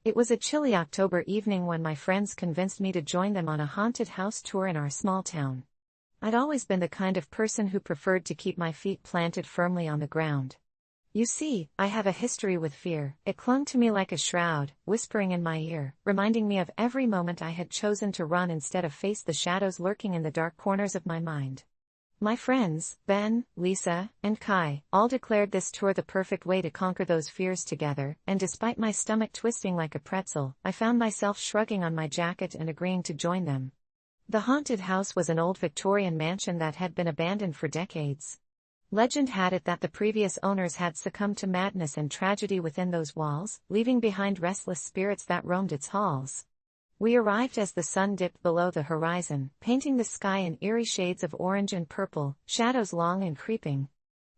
It was a chilly October evening when my friends convinced me to join them on a haunted house tour in our small town. I'd always been the kind of person who preferred to keep my feet planted firmly on the ground. You see, I have a history with fear. It clung to me like a shroud, whispering in my ear, reminding me of every moment I had chosen to run instead of face the shadows lurking in the dark corners of my mind. My friends, Ben, Lisa, and Kai, all declared this tour the perfect way to conquer those fears together, and despite my stomach twisting like a pretzel, I found myself shrugging on my jacket and agreeing to join them. The haunted house was an old Victorian mansion that had been abandoned for decades. Legend had it that the previous owners had succumbed to madness and tragedy within those walls, leaving behind restless spirits that roamed its halls. We arrived as the sun dipped below the horizon, painting the sky in eerie shades of orange and purple, shadows long and creeping.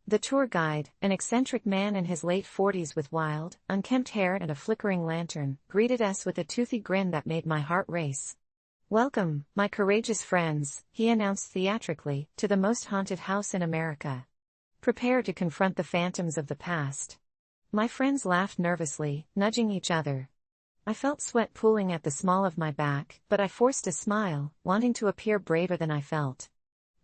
The tour guide, an eccentric man in his late 40s with wild, unkempt hair and a flickering lantern, greeted us with a toothy grin that made my heart race. "Welcome, my courageous friends," he announced theatrically, "to the most haunted house in America. Prepare to confront the phantoms of the past." My friends laughed nervously, nudging each other. I felt sweat pooling at the small of my back, but I forced a smile, wanting to appear braver than I felt.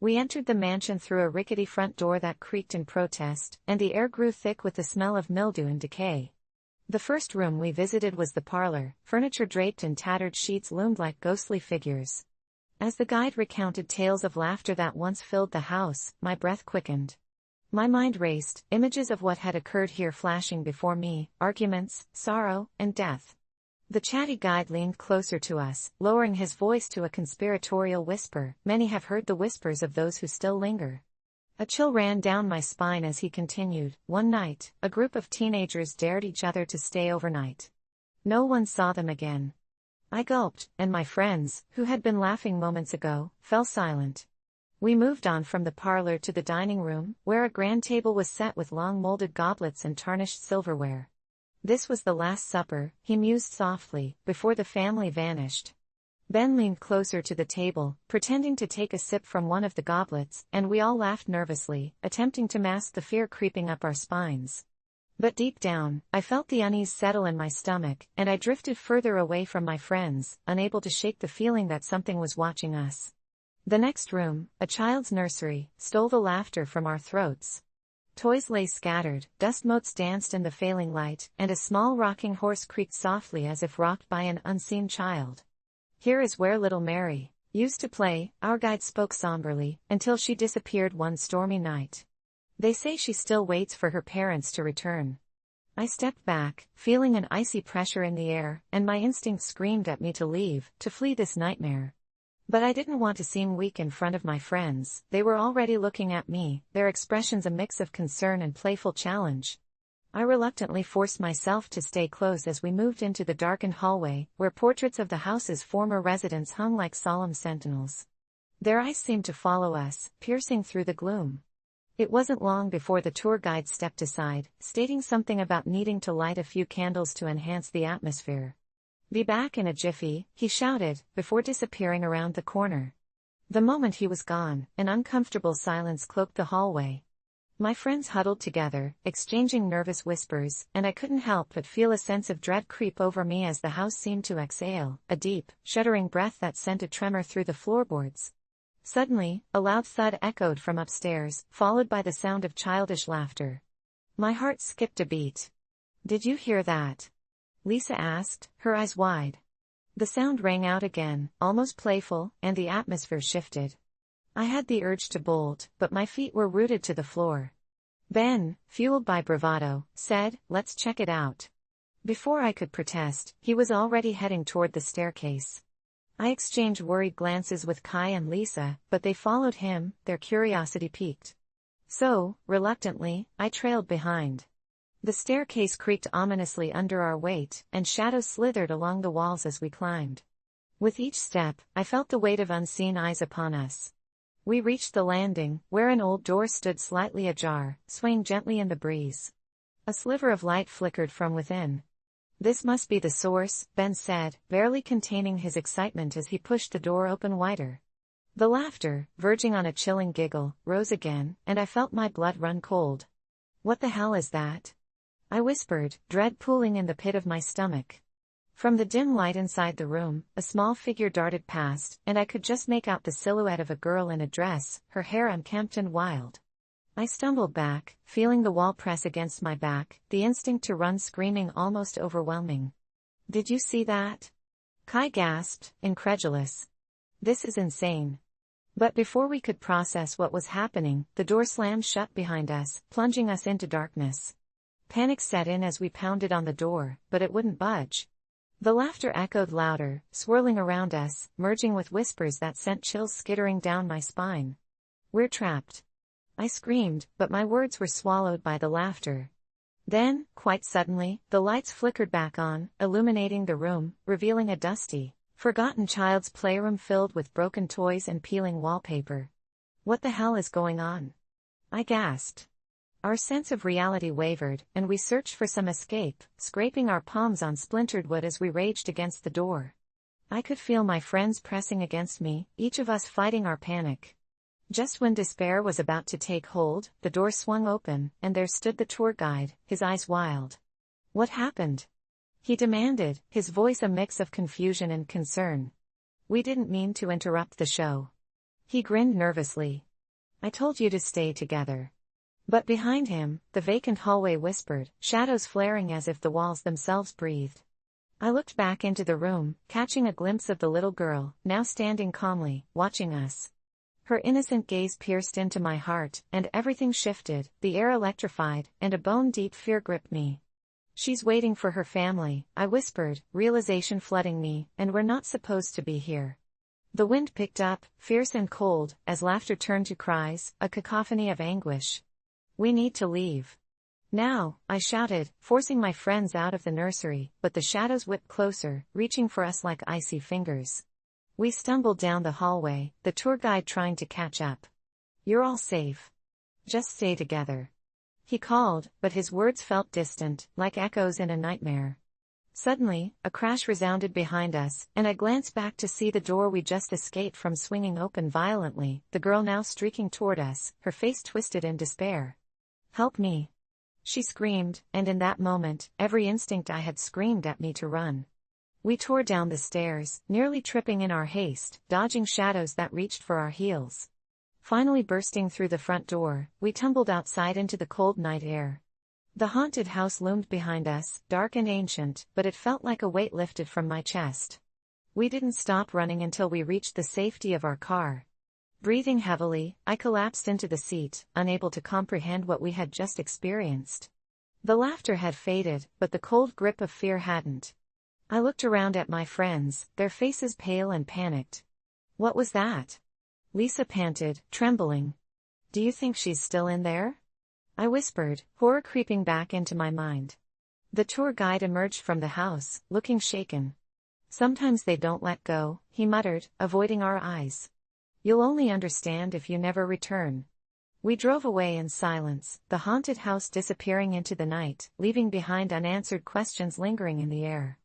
We entered the mansion through a rickety front door that creaked in protest, and the air grew thick with the smell of mildew and decay. The first room we visited was the parlor. Furniture draped in tattered sheets loomed like ghostly figures. As the guide recounted tales of laughter that once filled the house, my breath quickened. My mind raced, images of what had occurred here flashing before me: arguments, sorrow, and death. The chatty guide leaned closer to us, lowering his voice to a conspiratorial whisper. "Many have heard the whispers of those who still linger." A chill ran down my spine as he continued. "One night, a group of teenagers dared each other to stay overnight. No one saw them again." I gulped, and my friends, who had been laughing moments ago, fell silent. We moved on from the parlor to the dining room, where a grand table was set with long molded goblets and tarnished silverware. "This was the Last Supper," he mused softly, before the family vanished. Ben leaned closer to the table, pretending to take a sip from one of the goblets, and we all laughed nervously, attempting to mask the fear creeping up our spines. But deep down, I felt the unease settle in my stomach, and I drifted further away from my friends, unable to shake the feeling that something was watching us. The next room, a child's nursery, stole the laughter from our throats. Toys lay scattered, dust motes danced in the failing light, and a small rocking horse creaked softly as if rocked by an unseen child. "Here is where little Mary used to play," our guide spoke somberly, "until she disappeared one stormy night. They say she still waits for her parents to return." I stepped back, feeling an icy pressure in the air, and my instinct screamed at me to leave, to flee this nightmare. But I didn't want to seem weak in front of my friends. They were already looking at me, their expressions a mix of concern and playful challenge. I reluctantly forced myself to stay close as we moved into the darkened hallway, where portraits of the house's former residents hung like solemn sentinels. Their eyes seemed to follow us, piercing through the gloom. It wasn't long before the tour guide stepped aside, stating something about needing to light a few candles to enhance the atmosphere. "Be back in a jiffy," he shouted, before disappearing around the corner. The moment he was gone, an uncomfortable silence cloaked the hallway. My friends huddled together, exchanging nervous whispers, and I couldn't help but feel a sense of dread creep over me as the house seemed to exhale, a deep, shuddering breath that sent a tremor through the floorboards. Suddenly, a loud thud echoed from upstairs, followed by the sound of childish laughter. My heart skipped a beat. "Did you hear that?" Lisa asked, her eyes wide. The sound rang out again, almost playful, and the atmosphere shifted. I had the urge to bolt, but my feet were rooted to the floor. Ben, fueled by bravado, said, "Let's check it out." Before I could protest, he was already heading toward the staircase. I exchanged worried glances with Kai and Lisa, but they followed him, their curiosity piqued. So, reluctantly, I trailed behind. The staircase creaked ominously under our weight, and shadows slithered along the walls as we climbed. With each step, I felt the weight of unseen eyes upon us. We reached the landing, where an old door stood slightly ajar, swaying gently in the breeze. A sliver of light flickered from within. "This must be the source," Ben said, barely containing his excitement as he pushed the door open wider. The laughter, verging on a chilling giggle, rose again, and I felt my blood run cold. "What the hell is that?" I whispered, dread pooling in the pit of my stomach. From the dim light inside the room, a small figure darted past, and I could just make out the silhouette of a girl in a dress, her hair unkempt and wild. I stumbled back, feeling the wall press against my back, the instinct to run screaming almost overwhelming. "Did you see that?" Kai gasped, incredulous. "This is insane." But before we could process what was happening, the door slammed shut behind us, plunging us into darkness. Panic set in as we pounded on the door, but it wouldn't budge. The laughter echoed louder, swirling around us, merging with whispers that sent chills skittering down my spine. "We're trapped." I screamed, but my words were swallowed by the laughter. Then, quite suddenly, the lights flickered back on, illuminating the room, revealing a dusty, forgotten child's playroom filled with broken toys and peeling wallpaper. "What the hell is going on?" I gasped. Our sense of reality wavered, and we searched for some escape, scraping our palms on splintered wood as we raged against the door. I could feel my friends pressing against me, each of us fighting our panic. Just when despair was about to take hold, the door swung open, and there stood the tour guide, his eyes wild. "What happened?" he demanded, his voice a mix of confusion and concern. "We didn't mean to interrupt the show." He grinned nervously. "I told you to stay together." But behind him, the vacant hallway whispered, shadows flaring as if the walls themselves breathed. I looked back into the room, catching a glimpse of the little girl, now standing calmly, watching us. Her innocent gaze pierced into my heart, and everything shifted, the air electrified, and a bone-deep fear gripped me. "She's waiting for her family," I whispered, realization flooding me, "and we're not supposed to be here." The wind picked up, fierce and cold, as laughter turned to cries, a cacophony of anguish. "We need to leave. Now," I shouted, forcing my friends out of the nursery, but the shadows whipped closer, reaching for us like icy fingers. We stumbled down the hallway, the tour guide trying to catch up. "You're all safe. Just stay together," he called, but his words felt distant, like echoes in a nightmare. Suddenly, a crash resounded behind us, and I glanced back to see the door we just escaped from swinging open violently, the girl now streaking toward us, her face twisted in despair. "Help me!" she screamed, and in that moment, every instinct I had screamed at me to run. We tore down the stairs, nearly tripping in our haste, dodging shadows that reached for our heels. Finally bursting through the front door, we tumbled outside into the cold night air. The haunted house loomed behind us, dark and ancient, but it felt like a weight lifted from my chest. We didn't stop running until we reached the safety of our car. Breathing heavily, I collapsed into the seat, unable to comprehend what we had just experienced. The laughter had faded, but the cold grip of fear hadn't. I looked around at my friends, their faces pale and panicked. "What was that?" Lisa panted, trembling. "Do you think she's still in there?" I whispered, horror creeping back into my mind. The tour guide emerged from the house, looking shaken. "Sometimes they don't let go," he muttered, avoiding our eyes. "You'll only understand if you never return." We drove away in silence, the haunted house disappearing into the night, leaving behind unanswered questions lingering in the air.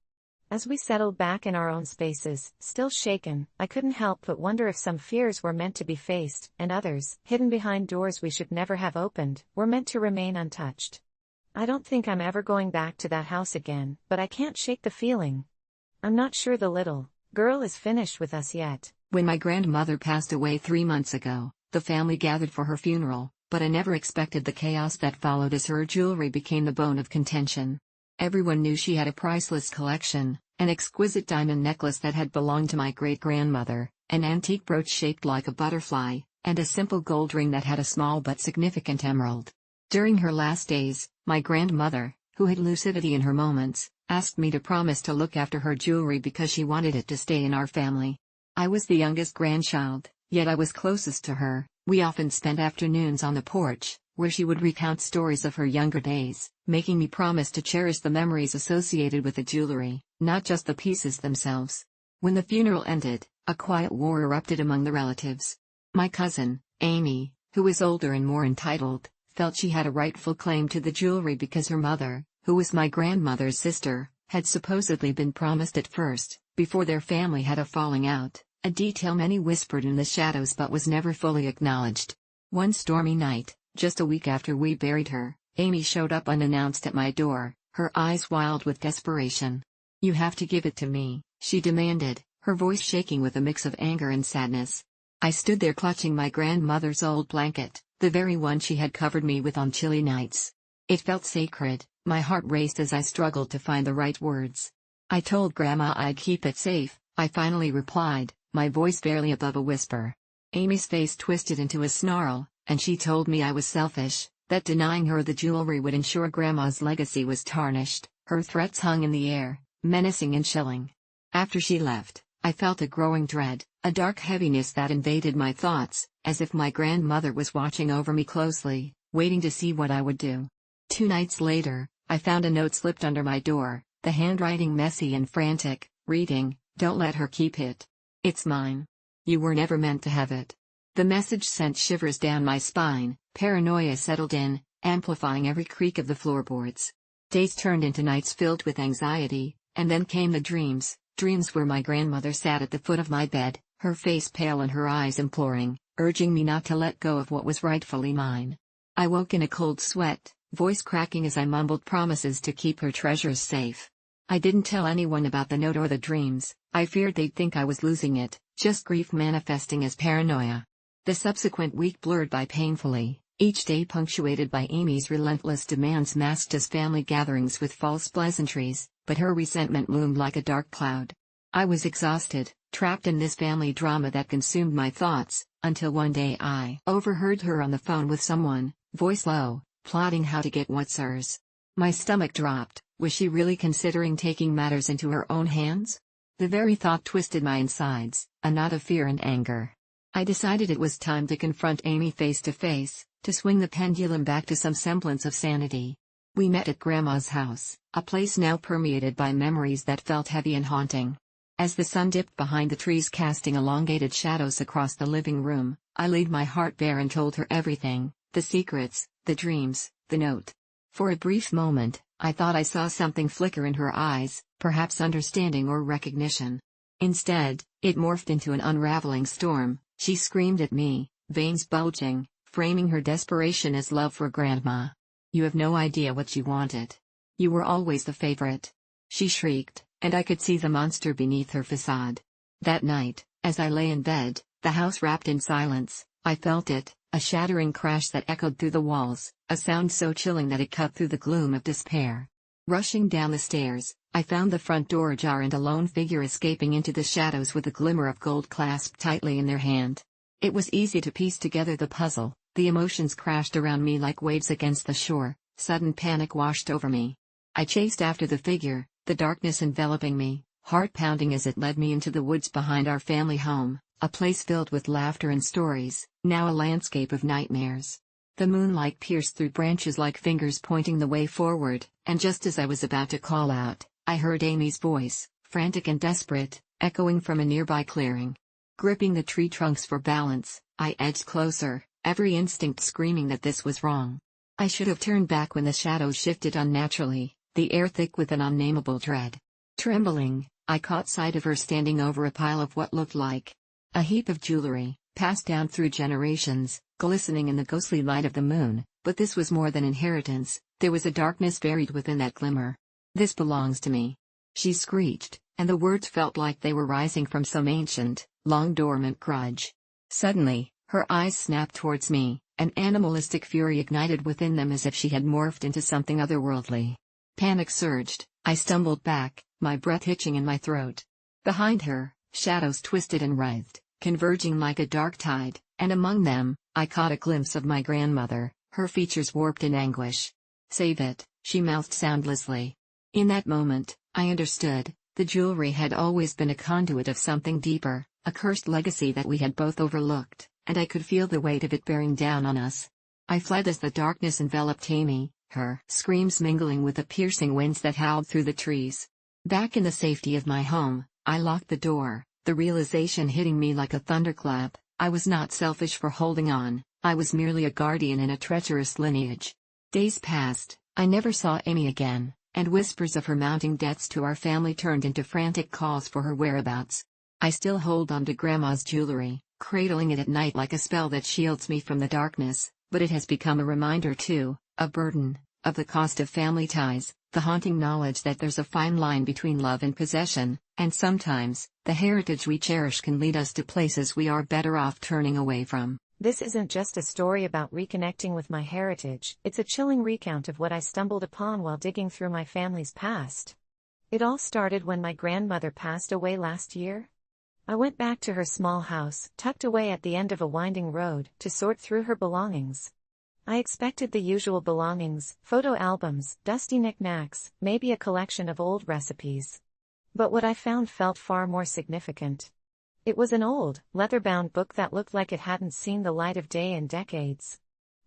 As we settled back in our own spaces, still shaken, I couldn't help but wonder if some fears were meant to be faced, and others, hidden behind doors we should never have opened, were meant to remain untouched. I don't think I'm ever going back to that house again, but I can't shake the feeling. I'm not sure the little girl is finished with us yet. When my grandmother passed away 3 months ago, the family gathered for her funeral, but I never expected the chaos that followed as her jewelry became the bone of contention. Everyone knew she had a priceless collection, an exquisite diamond necklace that had belonged to my great-grandmother, an antique brooch shaped like a butterfly, and a simple gold ring that had a small but significant emerald. During her last days, my grandmother, who had lucidity in her moments, asked me to promise to look after her jewelry because she wanted it to stay in our family. I was the youngest grandchild, yet I was closest to her. We often spent afternoons on the porch, where she would recount stories of her younger days, making me promise to cherish the memories associated with the jewelry, not just the pieces themselves. When the funeral ended, a quiet war erupted among the relatives. My cousin, Amy, who was older and more entitled, felt she had a rightful claim to the jewelry because her mother, who was my grandmother's sister, had supposedly been promised it first, before their family had a falling out, a detail many whispered in the shadows but was never fully acknowledged. One stormy night, just a week after we buried her, Amy showed up unannounced at my door, her eyes wild with desperation. You have to give it to me, she demanded, her voice shaking with a mix of anger and sadness. I stood there clutching my grandmother's old blanket, the very one she had covered me with on chilly nights. It felt sacred, my heart raced as I struggled to find the right words. I told Grandma I'd keep it safe, I finally replied, my voice barely above a whisper. Amy's face twisted into a snarl, and she told me I was selfish, that denying her the jewelry would ensure Grandma's legacy was tarnished. Her threats hung in the air, menacing and chilling. After she left, I felt a growing dread, a dark heaviness that invaded my thoughts, as if my grandmother was watching over me closely, waiting to see what I would do. 2 nights later, I found a note slipped under my door, the handwriting messy and frantic, reading, "Don't let her keep it. It's mine. You were never meant to have it." The message sent shivers down my spine, paranoia settled in, amplifying every creak of the floorboards. Days turned into nights filled with anxiety, and then came the dreams where my grandmother sat at the foot of my bed, her face pale and her eyes imploring, urging me not to let go of what was rightfully mine. I woke in a cold sweat, voice cracking as I mumbled promises to keep her treasures safe. I didn't tell anyone about the note or the dreams, I feared they'd think I was losing it, just grief manifesting as paranoia. The subsequent week blurred by painfully, each day punctuated by Amy's relentless demands masked as family gatherings with false pleasantries, but her resentment loomed like a dark cloud. I was exhausted, trapped in this family drama that consumed my thoughts, until one day I overheard her on the phone with someone, voice low, plotting how to get what's hers. My stomach dropped. Was she really considering taking matters into her own hands? The very thought twisted my insides, a knot of fear and anger. I decided it was time to confront Amy face to face, to swing the pendulum back to some semblance of sanity. We met at Grandma's house, a place now permeated by memories that felt heavy and haunting. As the sun dipped behind the trees casting elongated shadows across the living room, I laid my heart bare and told her everything, the secrets, the dreams, the note. For a brief moment, I thought I saw something flicker in her eyes, perhaps understanding or recognition. Instead, it morphed into an unraveling storm. She screamed at me, veins bulging, framing her desperation as love for Grandma. "You have no idea what you wanted. You were always the favorite," she shrieked, and I could see the monster beneath her facade. That night, as I lay in bed, the house wrapped in silence, I felt it, a shattering crash that echoed through the walls, a sound so chilling that it cut through the gloom of despair. Rushing down the stairs, I found the front door ajar and a lone figure escaping into the shadows with a glimmer of gold clasped tightly in their hand. It was easy to piece together the puzzle. The emotions crashed around me like waves against the shore, sudden panic washed over me. I chased after the figure, the darkness enveloping me, heart pounding as it led me into the woods behind our family home, a place filled with laughter and stories, now a landscape of nightmares. The moonlight pierced through branches like fingers pointing the way forward, and just as I was about to call out, I heard Amy's voice, frantic and desperate, echoing from a nearby clearing. Gripping the tree trunks for balance, I edged closer, every instinct screaming that this was wrong. I should have turned back when the shadows shifted unnaturally, the air thick with an unnameable dread. Trembling, I caught sight of her standing over a pile of what looked like a heap of jewelry, passed down through generations, glistening in the ghostly light of the moon, but this was more than inheritance, there was a darkness buried within that glimmer. "This belongs to me," she screeched, and the words felt like they were rising from some ancient, long-dormant grudge. Suddenly, her eyes snapped towards me, an animalistic fury ignited within them as if she had morphed into something otherworldly. Panic surged, I stumbled back, my breath hitching in my throat. Behind her, shadows twisted and writhed, converging like a dark tide, and among them, I caught a glimpse of my grandmother, her features warped in anguish. "Save it," she mouthed soundlessly. In that moment, I understood, the jewelry had always been a conduit of something deeper, a cursed legacy that we had both overlooked, and I could feel the weight of it bearing down on us. I fled as the darkness enveloped Amy, her screams mingling with the piercing winds that howled through the trees. Back in the safety of my home, I locked the door, the realization hitting me like a thunderclap. I was not selfish for holding on, I was merely a guardian in a treacherous lineage. Days passed, I never saw Amy again, and whispers of her mounting debts to our family turned into frantic calls for her whereabouts. I still hold on to Grandma's jewelry, cradling it at night like a spell that shields me from the darkness, but it has become a reminder too, a burden, Of the cost of family ties, the haunting knowledge that there's a fine line between love and possession, and sometimes, the heritage we cherish can lead us to places we are better off turning away from. This isn't just a story about reconnecting with my heritage, it's a chilling recount of what I stumbled upon while digging through my family's past. It all started when my grandmother passed away last year. I went back to her small house, tucked away at the end of a winding road, to sort through her belongings. I expected the usual belongings: photo albums, dusty knickknacks, maybe a collection of old recipes. But what I found felt far more significant. It was an old, leather-bound book that looked like it hadn't seen the light of day in decades.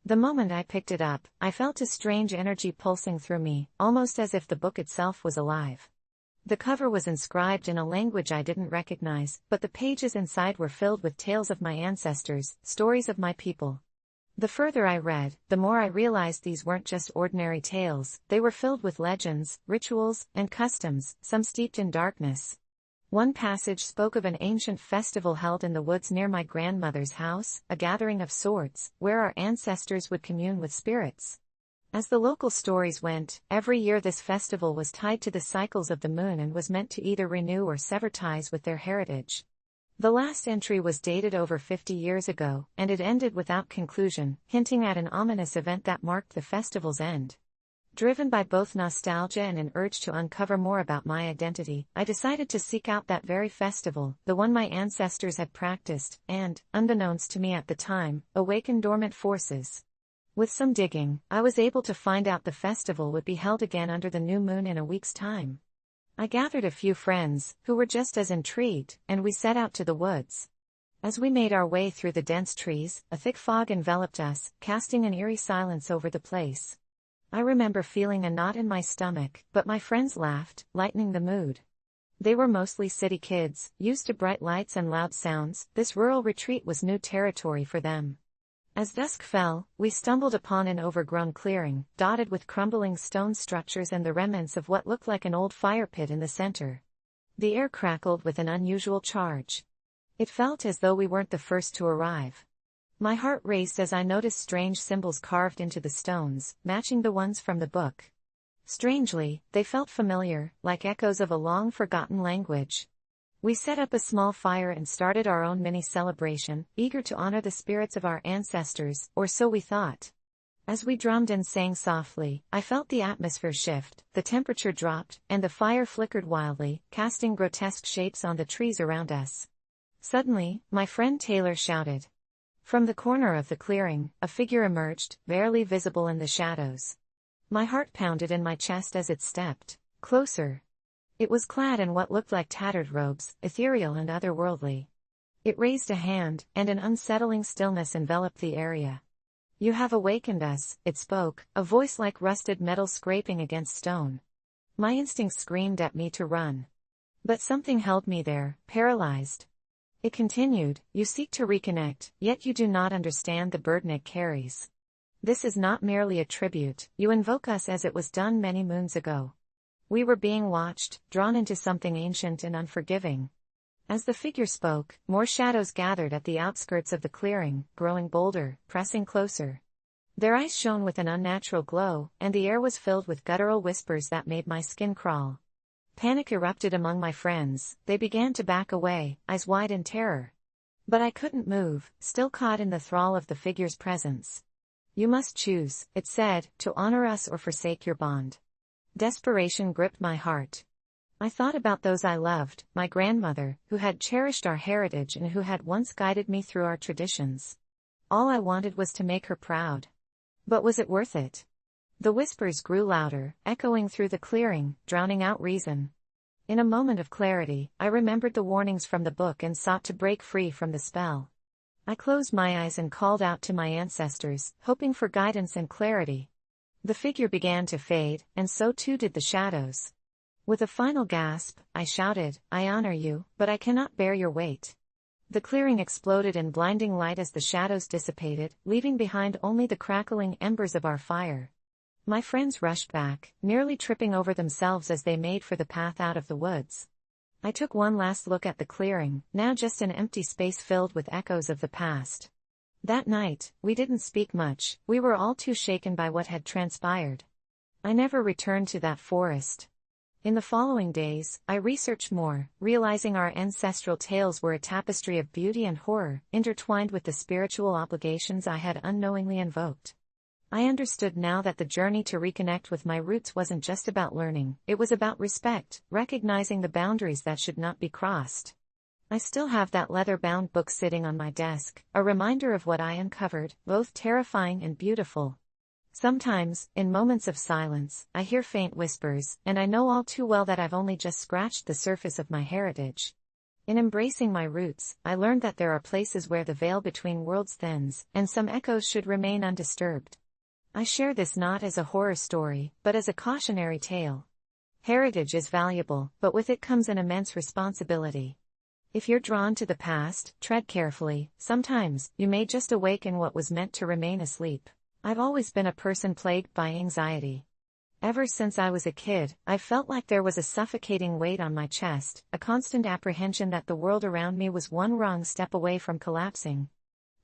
The moment I picked it up, I felt a strange energy pulsing through me, almost as if the book itself was alive. The cover was inscribed in a language I didn't recognize, but the pages inside were filled with tales of my ancestors, stories of my people. The further I read, the more I realized these weren't just ordinary tales, they were filled with legends, rituals, and customs, some steeped in darkness. One passage spoke of an ancient festival held in the woods near my grandmother's house, a gathering of sorts, where our ancestors would commune with spirits. As the local stories went, every year this festival was tied to the cycles of the moon and was meant to either renew or sever ties with their heritage. The last entry was dated over 50 years ago, and it ended without conclusion, hinting at an ominous event that marked the festival's end. Driven by both nostalgia and an urge to uncover more about my identity, I decided to seek out that very festival, the one my ancestors had practiced, and, unbeknownst to me at the time, awaken dormant forces. With some digging, I was able to find out the festival would be held again under the new moon in a week's time. I gathered a few friends, who were just as intrigued, and we set out to the woods. As we made our way through the dense trees, a thick fog enveloped us, casting an eerie silence over the place. I remember feeling a knot in my stomach, but my friends laughed, lightening the mood. They were mostly city kids, used to bright lights and loud sounds. This rural retreat was new territory for them. As dusk fell, we stumbled upon an overgrown clearing, dotted with crumbling stone structures and the remnants of what looked like an old fire pit in the center. The air crackled with an unusual charge. It felt as though we weren't the first to arrive. My heart raced as I noticed strange symbols carved into the stones, matching the ones from the book. Strangely, they felt familiar, like echoes of a long-forgotten language. We set up a small fire and started our own mini-celebration, eager to honor the spirits of our ancestors, or so we thought. As we drummed and sang softly, I felt the atmosphere shift, the temperature dropped, and the fire flickered wildly, casting grotesque shapes on the trees around us. Suddenly, my friend Taylor shouted. From the corner of the clearing, a figure emerged, barely visible in the shadows. My heart pounded in my chest as it stepped closer. It was clad in what looked like tattered robes, ethereal and otherworldly. It raised a hand, and an unsettling stillness enveloped the area. "You have awakened us," it spoke, a voice like rusted metal scraping against stone. My instincts screamed at me to run. But something held me there, paralyzed. It continued, "You seek to reconnect, yet you do not understand the burden it carries. This is not merely a tribute, you invoke us as it was done many moons ago." We were being watched, drawn into something ancient and unforgiving. As the figure spoke, more shadows gathered at the outskirts of the clearing, growing bolder, pressing closer. Their eyes shone with an unnatural glow, and the air was filled with guttural whispers that made my skin crawl. Panic erupted among my friends. They began to back away, eyes wide in terror. But I couldn't move, still caught in the thrall of the figure's presence. "You must choose," it said, "to honor us or forsake your bond." Desperation gripped my heart. I thought about those I loved, my grandmother, who had cherished our heritage and who had once guided me through our traditions. All I wanted was to make her proud. But was it worth it? The whispers grew louder, echoing through the clearing, drowning out reason. In a moment of clarity, I remembered the warnings from the book and sought to break free from the spell. I closed my eyes and called out to my ancestors, hoping for guidance and clarity. The figure began to fade, and so too did the shadows. With a final gasp, I shouted, "I honor you, but I cannot bear your weight." The clearing exploded in blinding light as the shadows dissipated, leaving behind only the crackling embers of our fire. My friends rushed back, nearly tripping over themselves as they made for the path out of the woods. I took one last look at the clearing, now just an empty space filled with echoes of the past. That night, we didn't speak much, we were all too shaken by what had transpired. I never returned to that forest. In the following days, I researched more, realizing our ancestral tales were a tapestry of beauty and horror, intertwined with the spiritual obligations I had unknowingly invoked. I understood now that the journey to reconnect with my roots wasn't just about learning, it was about respect, recognizing the boundaries that should not be crossed. I still have that leather-bound book sitting on my desk, a reminder of what I uncovered, both terrifying and beautiful. Sometimes, in moments of silence, I hear faint whispers, and I know all too well that I've only just scratched the surface of my heritage. In embracing my roots, I learned that there are places where the veil between worlds thins, and some echoes should remain undisturbed. I share this not as a horror story, but as a cautionary tale. Heritage is valuable, but with it comes an immense responsibility. If you're drawn to the past, tread carefully. Sometimes, you may just awaken what was meant to remain asleep. I've always been a person plagued by anxiety. Ever since I was a kid, I felt like there was a suffocating weight on my chest, a constant apprehension that the world around me was one wrong step away from collapsing.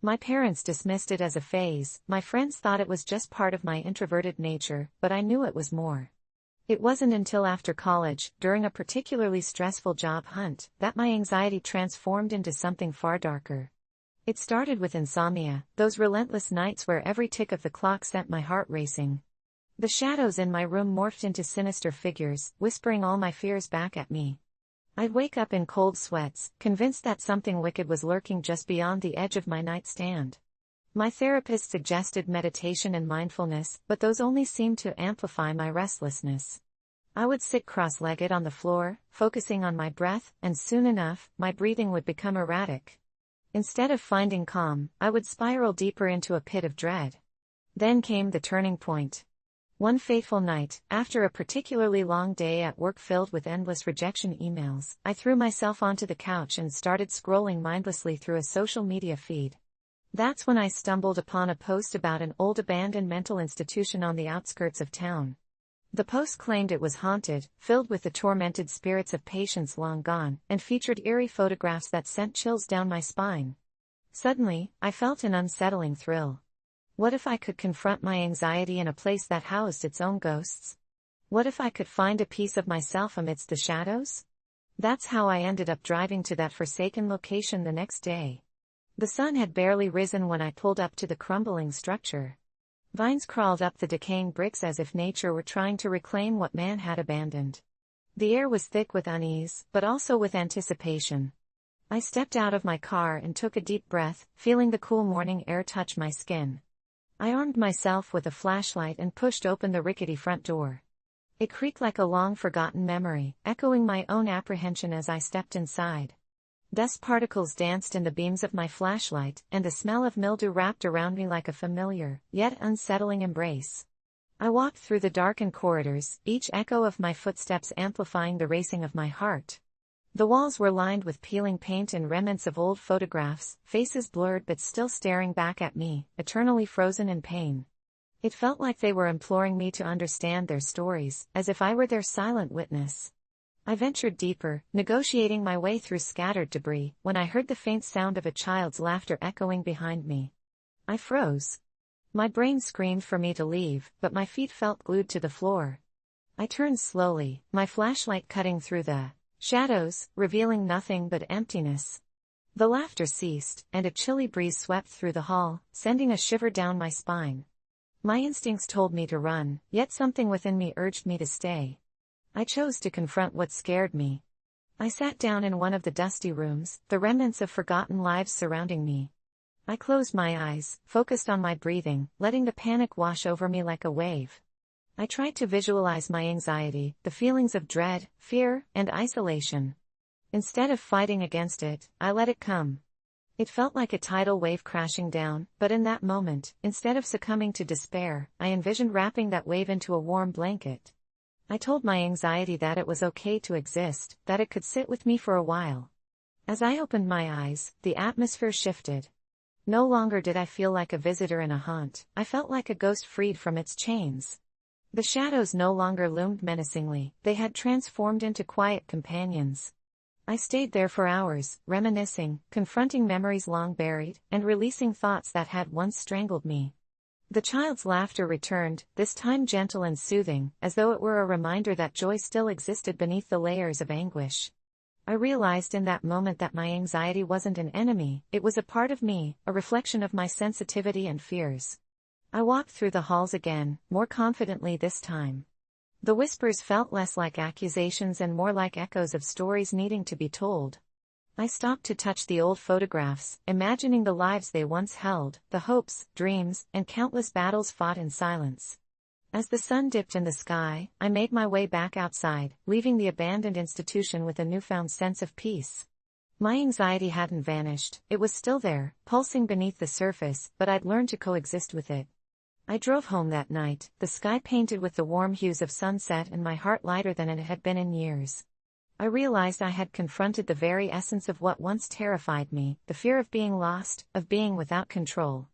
My parents dismissed it as a phase, my friends thought it was just part of my introverted nature, but I knew it was more. It wasn't until after college, during a particularly stressful job hunt, that my anxiety transformed into something far darker. It started with insomnia, those relentless nights where every tick of the clock sent my heart racing. The shadows in my room morphed into sinister figures, whispering all my fears back at me. I'd wake up in cold sweats, convinced that something wicked was lurking just beyond the edge of my nightstand. My therapist suggested meditation and mindfulness, but those only seemed to amplify my restlessness. I would sit cross-legged on the floor, focusing on my breath, and soon enough, my breathing would become erratic. Instead of finding calm, I would spiral deeper into a pit of dread. Then came the turning point. One fateful night, after a particularly long day at work filled with endless rejection emails, I threw myself onto the couch and started scrolling mindlessly through a social media feed. That's when I stumbled upon a post about an old abandoned mental institution on the outskirts of town. The post claimed it was haunted, filled with the tormented spirits of patients long gone, and featured eerie photographs that sent chills down my spine. Suddenly, I felt an unsettling thrill. What if I could confront my anxiety in a place that housed its own ghosts? What if I could find a piece of myself amidst the shadows? That's how I ended up driving to that forsaken location the next day. The sun had barely risen when I pulled up to the crumbling structure. Vines crawled up the decaying bricks as if nature were trying to reclaim what man had abandoned. The air was thick with unease, but also with anticipation. I stepped out of my car and took a deep breath, feeling the cool morning air touch my skin. I armed myself with a flashlight and pushed open the rickety front door. It creaked like a long-forgotten memory, echoing my own apprehension as I stepped inside. Dust particles danced in the beams of my flashlight, and the smell of mildew wrapped around me like a familiar, yet unsettling embrace. I walked through the darkened corridors, each echo of my footsteps amplifying the racing of my heart. The walls were lined with peeling paint and remnants of old photographs, faces blurred but still staring back at me, eternally frozen in pain. It felt like they were imploring me to understand their stories, as if I were their silent witness. I ventured deeper, negotiating my way through scattered debris, when I heard the faint sound of a child's laughter echoing behind me. I froze. My brain screamed for me to leave, but my feet felt glued to the floor. I turned slowly, my flashlight cutting through the shadows, revealing nothing but emptiness. The laughter ceased, and a chilly breeze swept through the hall, sending a shiver down my spine. My instincts told me to run, yet something within me urged me to stay. I chose to confront what scared me. I sat down in one of the dusty rooms, the remnants of forgotten lives surrounding me. I closed my eyes, focused on my breathing, letting the panic wash over me like a wave. I tried to visualize my anxiety, the feelings of dread, fear, and isolation. Instead of fighting against it, I let it come. It felt like a tidal wave crashing down, but in that moment, instead of succumbing to despair, I envisioned wrapping that wave into a warm blanket. I told my anxiety that it was okay to exist, that it could sit with me for a while. As I opened my eyes, the atmosphere shifted. No longer did I feel like a visitor in a haunt, I felt like a ghost freed from its chains. The shadows no longer loomed menacingly, they had transformed into quiet companions. I stayed there for hours, reminiscing, confronting memories long buried, and releasing thoughts that had once strangled me. The child's laughter returned, this time gentle and soothing, as though it were a reminder that joy still existed beneath the layers of anguish. I realized in that moment that my anxiety wasn't an enemy, it was a part of me, a reflection of my sensitivity and fears. I walked through the halls again, more confidently this time. The whispers felt less like accusations and more like echoes of stories needing to be told. I stopped to touch the old photographs, imagining the lives they once held, the hopes, dreams, and countless battles fought in silence. As the sun dipped in the sky, I made my way back outside, leaving the abandoned institution with a newfound sense of peace. My anxiety hadn't vanished, it was still there, pulsing beneath the surface, but I'd learned to coexist with it. I drove home that night, the sky painted with the warm hues of sunset and my heart lighter than it had been in years. I realized I had confronted the very essence of what once terrified me, the fear of being lost, of being without control.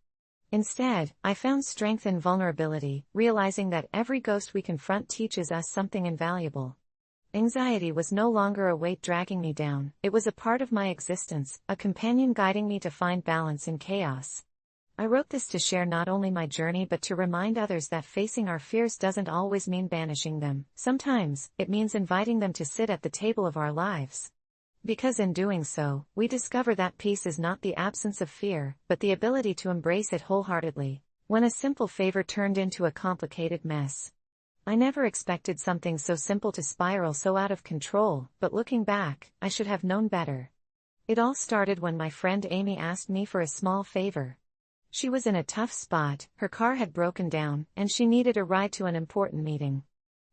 Instead, I found strength in vulnerability, realizing that every ghost we confront teaches us something invaluable. Anxiety was no longer a weight dragging me down, it was a part of my existence, a companion guiding me to find balance in chaos. I wrote this to share not only my journey but to remind others that facing our fears doesn't always mean banishing them, sometimes, it means inviting them to sit at the table of our lives. Because in doing so, we discover that peace is not the absence of fear, but the ability to embrace it wholeheartedly, when a simple favor turned into a complicated mess. I never expected something so simple to spiral so out of control, but looking back, I should have known better. It all started when my friend Amy asked me for a small favor. She was in a tough spot, her car had broken down, and she needed a ride to an important meeting.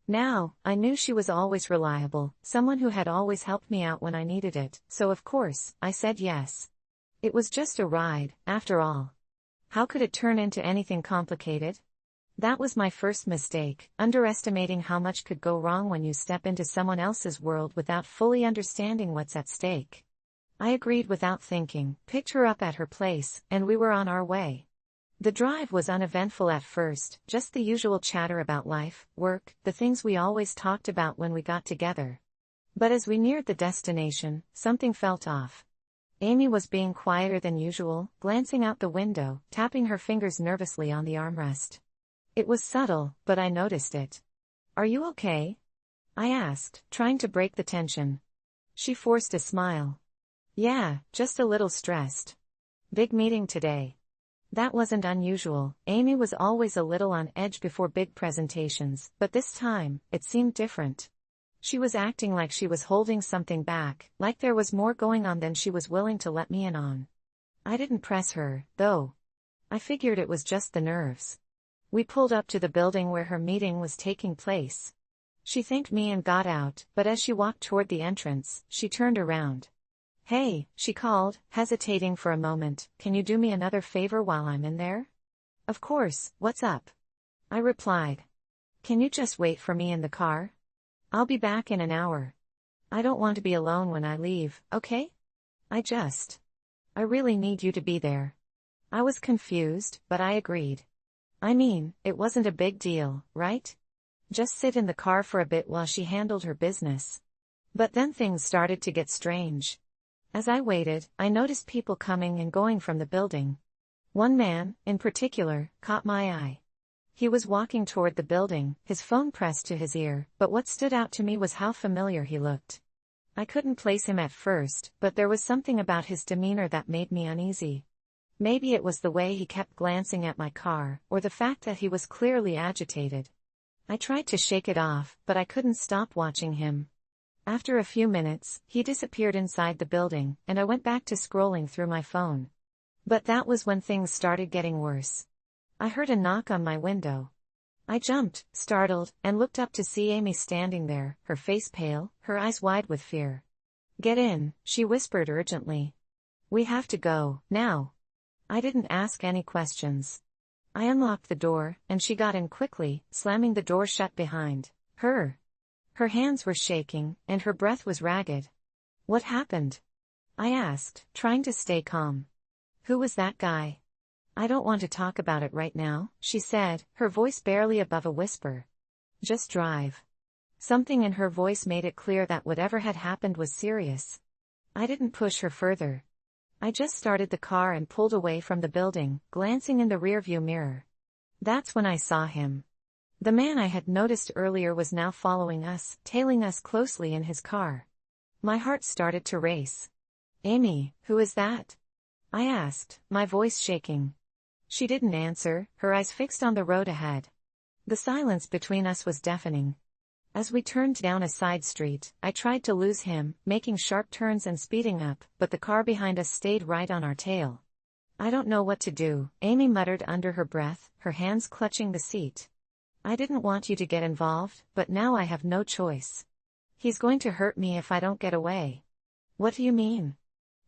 Now, I knew she was always reliable, someone who had always helped me out when I needed it, so of course, I said yes. It was just a ride, after all. How could it turn into anything complicated? That was my first mistake, underestimating how much could go wrong when you step into someone else's world without fully understanding what's at stake. I agreed without thinking, picked her up at her place, and we were on our way. The drive was uneventful at first, just the usual chatter about life, work, the things we always talked about when we got together. But as we neared the destination, something felt off. Amy was being quieter than usual, glancing out the window, tapping her fingers nervously on the armrest. It was subtle, but I noticed it. "Are you okay?" I asked, trying to break the tension. She forced a smile. "Yeah, just a little stressed. Big meeting today." That wasn't unusual, Amy was always a little on edge before big presentations, but this time, it seemed different. She was acting like she was holding something back, like there was more going on than she was willing to let me in on. I didn't press her, though. I figured it was just the nerves. We pulled up to the building where her meeting was taking place. She thanked me and got out, but as she walked toward the entrance, she turned around. "Hey," she called, hesitating for a moment, "can you do me another favor while I'm in there?" "Of course, what's up?" I replied. "Can you just wait for me in the car? I'll be back in an hour. I don't want to be alone when I leave, okay? I really need you to be there." I was confused, but I agreed. I mean, it wasn't a big deal, right? Just sit in the car for a bit while she handled her business. But then things started to get strange. As I waited, I noticed people coming and going from the building. One man, in particular, caught my eye. He was walking toward the building, his phone pressed to his ear, but what stood out to me was how familiar he looked. I couldn't place him at first, but there was something about his demeanor that made me uneasy. Maybe it was the way he kept glancing at my car, or the fact that he was clearly agitated. I tried to shake it off, but I couldn't stop watching him. After a few minutes, he disappeared inside the building, and I went back to scrolling through my phone. But that was when things started getting worse. I heard a knock on my window. I jumped, startled, and looked up to see Amy standing there, her face pale, her eyes wide with fear. "Get in," she whispered urgently. "We have to go, now." I didn't ask any questions. I unlocked the door, and she got in quickly, slamming the door shut behind her. Her hands were shaking, and her breath was ragged. "What happened?" I asked, trying to stay calm. "Who was that guy?" "I don't want to talk about it right now," she said, her voice barely above a whisper. "Just drive." Something in her voice made it clear that whatever had happened was serious. I didn't push her further. I just started the car and pulled away from the building, glancing in the rearview mirror. That's when I saw him. The man I had noticed earlier was now following us, tailing us closely in his car. My heart started to race. "Amy, who is that?" I asked, my voice shaking. She didn't answer, her eyes fixed on the road ahead. The silence between us was deafening. As we turned down a side street, I tried to lose him, making sharp turns and speeding up, but the car behind us stayed right on our tail. "I don't know what to do," Amy muttered under her breath, her hands clutching the seat. "I didn't want you to get involved, but now I have no choice. He's going to hurt me if I don't get away." "What do you mean?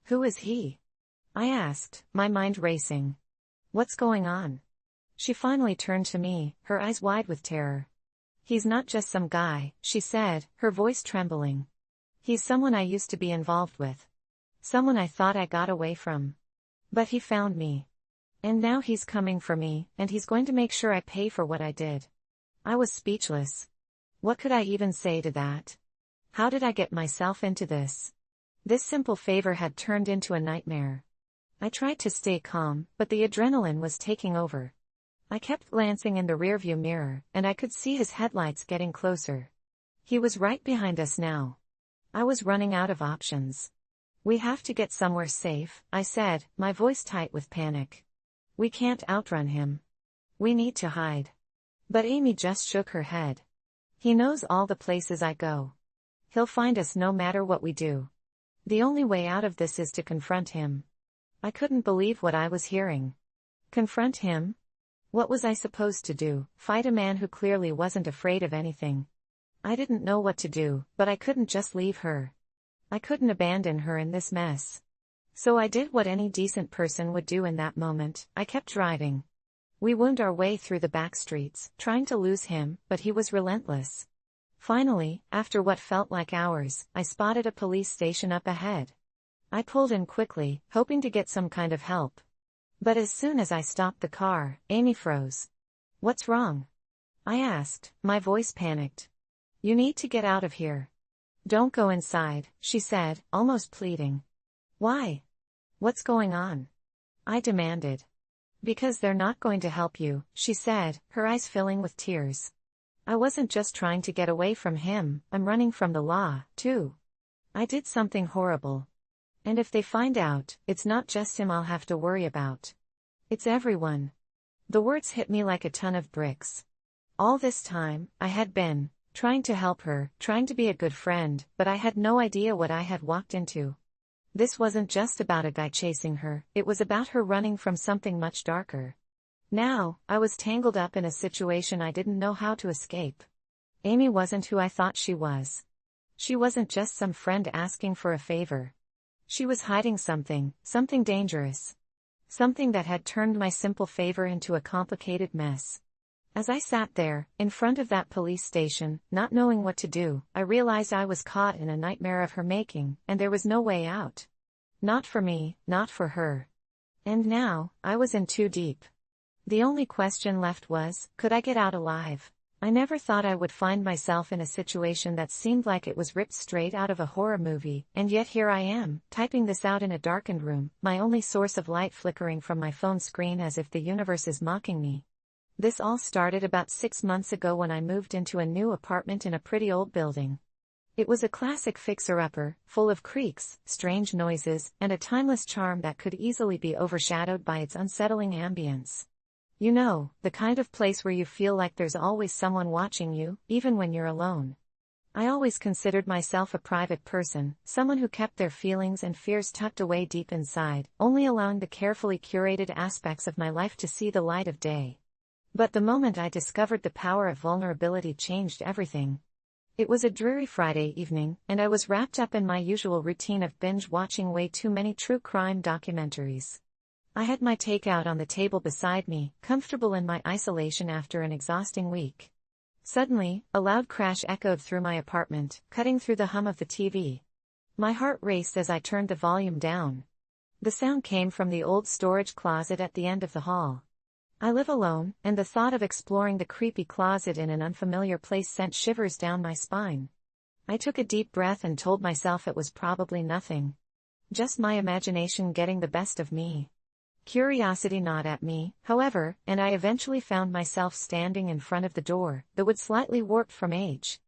Who is he?" I asked, my mind racing. "What's going on?" She finally turned to me, her eyes wide with terror. "He's not just some guy," she said, her voice trembling. "He's someone I used to be involved with. Someone I thought I got away from. But he found me. And now he's coming for me, and he's going to make sure I pay for what I did." I was speechless. What could I even say to that? How did I get myself into this? This simple favor had turned into a nightmare. I tried to stay calm, but the adrenaline was taking over. I kept glancing in the rearview mirror, and I could see his headlights getting closer. He was right behind us now. I was running out of options. "We have to get somewhere safe," I said, my voice tight with panic. "We can't outrun him. We need to hide." But Amy just shook her head. "He knows all the places I go. He'll find us no matter what we do. The only way out of this is to confront him." I couldn't believe what I was hearing. Confront him? What was I supposed to do, fight a man who clearly wasn't afraid of anything? I didn't know what to do, but I couldn't just leave her. I couldn't abandon her in this mess. So I did what any decent person would do in that moment. I kept driving. We wound our way through the back streets, trying to lose him, but he was relentless. Finally, after what felt like hours, I spotted a police station up ahead. I pulled in quickly, hoping to get some kind of help. But as soon as I stopped the car, Amy froze. "What's wrong?" I asked, my voice panicked. "You need to get out of here." "Don't go inside," she said, almost pleading. "Why? What's going on?" I demanded. "Because they're not going to help you," she said, her eyes filling with tears. "I wasn't just trying to get away from him, I'm running from the law, too. I did something horrible. And if they find out, it's not just him I'll have to worry about. It's everyone." The words hit me like a ton of bricks. All this time, I had been trying to help her, trying to be a good friend, but I had no idea what I had walked into. This wasn't just about a guy chasing her, it was about her running from something much darker. Now, I was tangled up in a situation I didn't know how to escape. Amy wasn't who I thought she was. She wasn't just some friend asking for a favor. She was hiding something dangerous. Something that had turned my simple favor into a complicated mess. As I sat there, in front of that police station, not knowing what to do, I realized I was caught in a nightmare of her making, and there was no way out. Not for me, not for her. And now, I was in too deep. The only question left was, could I get out alive? I never thought I would find myself in a situation that seemed like it was ripped straight out of a horror movie, and yet here I am, typing this out in a darkened room, my only source of light flickering from my phone screen as if the universe is mocking me. This all started about 6 months ago when I moved into a new apartment in a pretty old building. It was a classic fixer-upper, full of creaks, strange noises, and a timeless charm that could easily be overshadowed by its unsettling ambience. You know, the kind of place where you feel like there's always someone watching you, even when you're alone. I always considered myself a private person, someone who kept their feelings and fears tucked away deep inside, only allowing the carefully curated aspects of my life to see the light of day. But the moment I discovered the power of vulnerability changed everything. It was a dreary Friday evening, and I was wrapped up in my usual routine of binge-watching way too many true crime documentaries. I had my takeout on the table beside me, comfortable in my isolation after an exhausting week. Suddenly, a loud crash echoed through my apartment, cutting through the hum of the TV. My heart raced as I turned the volume down. The sound came from the old storage closet at the end of the hall. I live alone, and the thought of exploring the creepy closet in an unfamiliar place sent shivers down my spine. I took a deep breath and told myself it was probably nothing. Just my imagination getting the best of me. Curiosity gnawed at me, however, and I eventually found myself standing in front of the door, the wood slightly warped from age.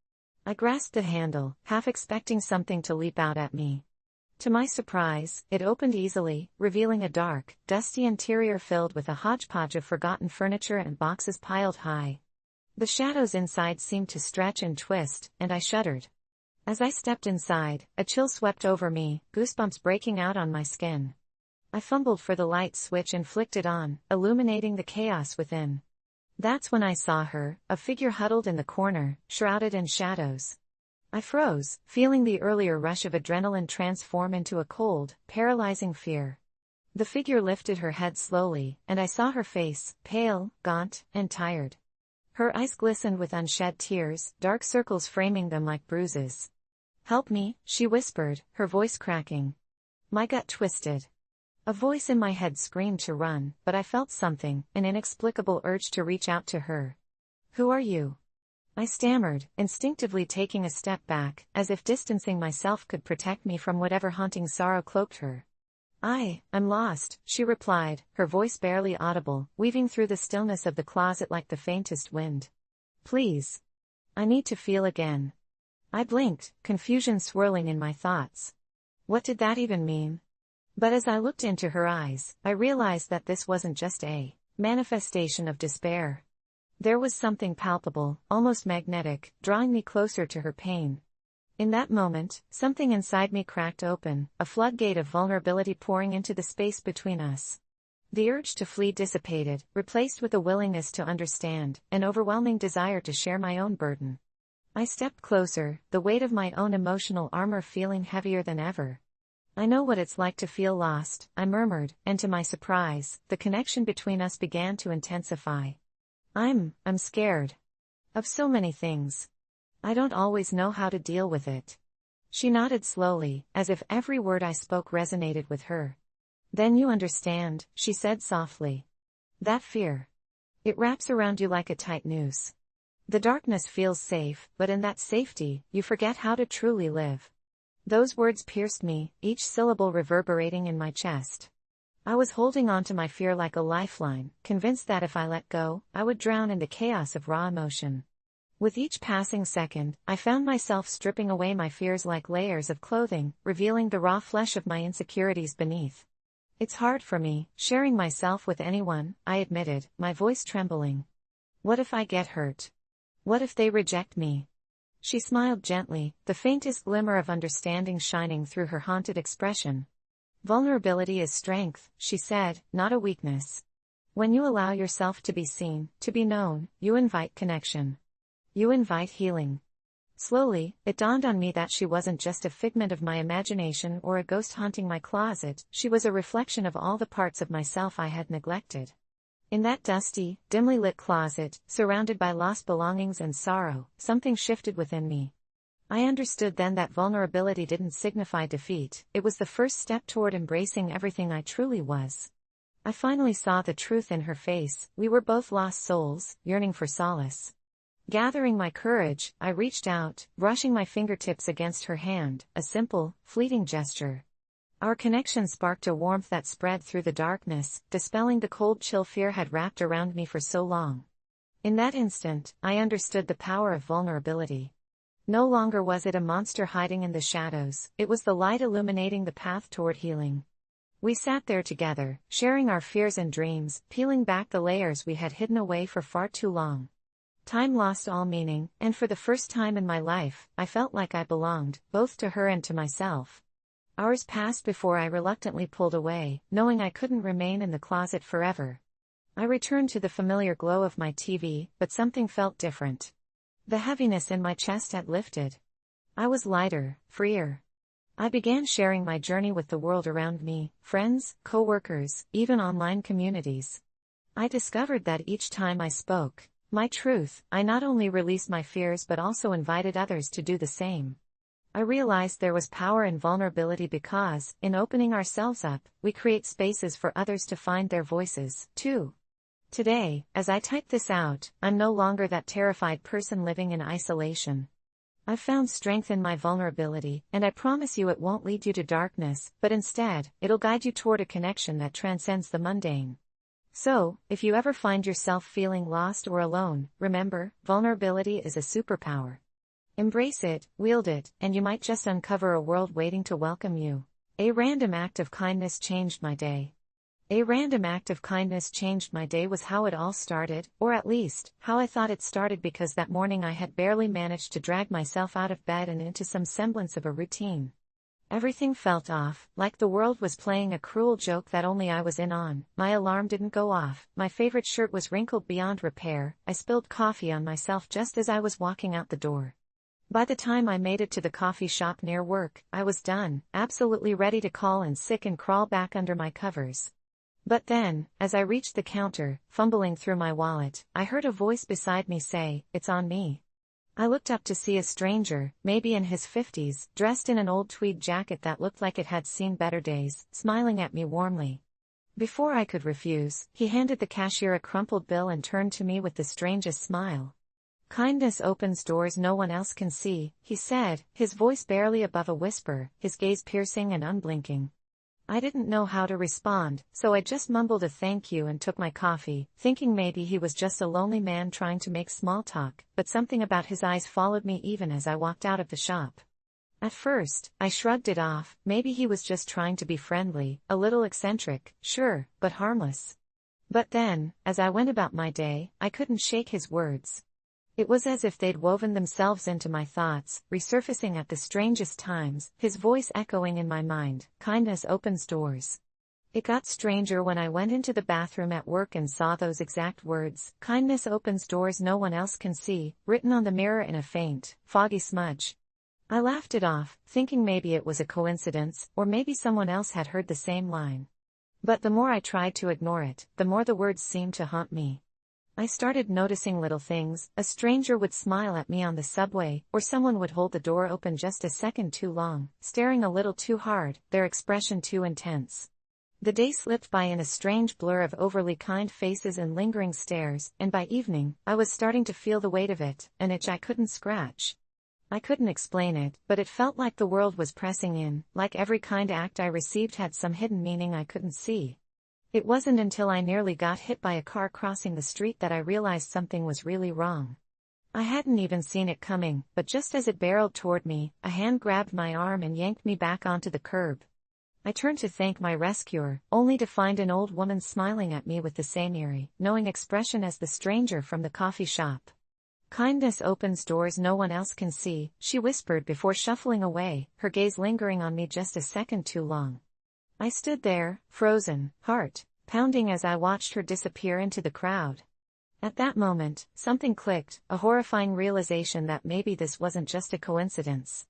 I grasped the handle, half expecting something to leap out at me. To my surprise, it opened easily, revealing a dark, dusty interior filled with a hodgepodge of forgotten furniture and boxes piled high. The shadows inside seemed to stretch and twist, and I shuddered. As I stepped inside, a chill swept over me, goosebumps breaking out on my skin. I fumbled for the light switch and flicked it on, illuminating the chaos within. That's when I saw her, a figure huddled in the corner, shrouded in shadows. I froze, feeling the earlier rush of adrenaline transform into a cold, paralyzing fear. The figure lifted her head slowly, and I saw her face, pale, gaunt, and tired. Her eyes glistened with unshed tears, dark circles framing them like bruises. "Help me," she whispered, her voice cracking. My gut twisted. A voice in my head screamed to run, but I felt something, an inexplicable urge to reach out to her. "Who are you?" I stammered, instinctively taking a step back, as if distancing myself could protect me from whatever haunting sorrow cloaked her. I'm lost," she replied, her voice barely audible, weaving through the stillness of the closet like the faintest wind. "Please. I need to feel again." I blinked, confusion swirling in my thoughts. What did that even mean? But as I looked into her eyes, I realized that this wasn't just a manifestation of despair. There was something palpable, almost magnetic, drawing me closer to her pain. In that moment, something inside me cracked open, a floodgate of vulnerability pouring into the space between us. The urge to flee dissipated, replaced with a willingness to understand, an overwhelming desire to share my own burden. I stepped closer, the weight of my own emotional armor feeling heavier than ever. "I know what it's like to feel lost," I murmured, and to my surprise, the connection between us began to intensify. I'm scared. Of so many things. I don't always know how to deal with it." She nodded slowly, as if every word I spoke resonated with her. "Then you understand," she said softly. "That fear. It wraps around you like a tight noose. The darkness feels safe, but in that safety, you forget how to truly live." Those words pierced me, each syllable reverberating in my chest. I was holding on to my fear like a lifeline, convinced that if I let go, I would drown in the chaos of raw emotion. With each passing second, I found myself stripping away my fears like layers of clothing, revealing the raw flesh of my insecurities beneath. "It's hard for me, sharing myself with anyone," I admitted, my voice trembling. "What if I get hurt? What if they reject me?" She smiled gently, the faintest glimmer of understanding shining through her haunted expression. "Vulnerability is strength," she said, "not a weakness. When you allow yourself to be seen, to be known, you invite connection. You invite healing." Slowly, it dawned on me that she wasn't just a figment of my imagination or a ghost haunting my closet, she was a reflection of all the parts of myself I had neglected. In that dusty, dimly lit closet, surrounded by lost belongings and sorrow, something shifted within me. I understood then that vulnerability didn't signify defeat, it was the first step toward embracing everything I truly was. I finally saw the truth in her face, we were both lost souls, yearning for solace. Gathering my courage, I reached out, brushing my fingertips against her hand, a simple, fleeting gesture. Our connection sparked a warmth that spread through the darkness, dispelling the cold chill fear had wrapped around me for so long. In that instant, I understood the power of vulnerability. No longer was it a monster hiding in the shadows, it was the light illuminating the path toward healing. We sat there together, sharing our fears and dreams, peeling back the layers we had hidden away for far too long. Time lost all meaning, and for the first time in my life, I felt like I belonged, both to her and to myself. Hours passed before I reluctantly pulled away, knowing I couldn't remain in the closet forever. I returned to the familiar glow of my TV, but something felt different. The heaviness in my chest had lifted. I was lighter, freer. I began sharing my journey with the world around me, friends, co-workers, even online communities. I discovered that each time I spoke my truth, I not only released my fears but also invited others to do the same. I realized there was power in vulnerability because, in opening ourselves up, we create spaces for others to find their voices, too. Today, as I type this out, I'm no longer that terrified person living in isolation. I've found strength in my vulnerability, and I promise you it won't lead you to darkness, but instead, it'll guide you toward a connection that transcends the mundane. So, if you ever find yourself feeling lost or alone, remember, vulnerability is a superpower. Embrace it, wield it, and you might just uncover a world waiting to welcome you. A random act of kindness changed my day. A random act of kindness changed my day was how it all started, or at least, how I thought it started, because that morning I had barely managed to drag myself out of bed and into some semblance of a routine. Everything felt off, like the world was playing a cruel joke that only I was in on. My alarm didn't go off, my favorite shirt was wrinkled beyond repair, I spilled coffee on myself just as I was walking out the door. By the time I made it to the coffee shop near work, I was done, absolutely ready to call in sick and crawl back under my covers. But then, as I reached the counter, fumbling through my wallet, I heard a voice beside me say, "It's on me." I looked up to see a stranger, maybe in his 50s, dressed in an old tweed jacket that looked like it had seen better days, smiling at me warmly. Before I could refuse, he handed the cashier a crumpled bill and turned to me with the strangest smile. "Kindness opens doors no one else can see," he said, his voice barely above a whisper, his gaze piercing and unblinking. I didn't know how to respond, so I just mumbled a thank you and took my coffee, thinking maybe he was just a lonely man trying to make small talk, but something about his eyes followed me even as I walked out of the shop. At first, I shrugged it off, maybe he was just trying to be friendly, a little eccentric, sure, but harmless. But then, as I went about my day, I couldn't shake his words. It was as if they'd woven themselves into my thoughts, resurfacing at the strangest times, his voice echoing in my mind, "Kindness opens doors." It got stranger when I went into the bathroom at work and saw those exact words, "Kindness opens doors no one else can see," written on the mirror in a faint, foggy smudge. I laughed it off, thinking maybe it was a coincidence, or maybe someone else had heard the same line. But the more I tried to ignore it, the more the words seemed to haunt me. I started noticing little things. A stranger would smile at me on the subway, or someone would hold the door open just a second too long, staring a little too hard, their expression too intense. The day slipped by in a strange blur of overly kind faces and lingering stares, and by evening, I was starting to feel the weight of it, an itch I couldn't scratch. I couldn't explain it, but it felt like the world was pressing in, like every kind act I received had some hidden meaning I couldn't see. It wasn't until I nearly got hit by a car crossing the street that I realized something was really wrong. I hadn't even seen it coming, but just as it barreled toward me, a hand grabbed my arm and yanked me back onto the curb. I turned to thank my rescuer, only to find an old woman smiling at me with the same eerie, knowing expression as the stranger from the coffee shop. "Kindness opens doors no one else can see," she whispered before shuffling away, her gaze lingering on me just a second too long. I stood there, frozen, heart pounding as I watched her disappear into the crowd. At that moment, something clicked, a horrifying realization that maybe this wasn't just a coincidence.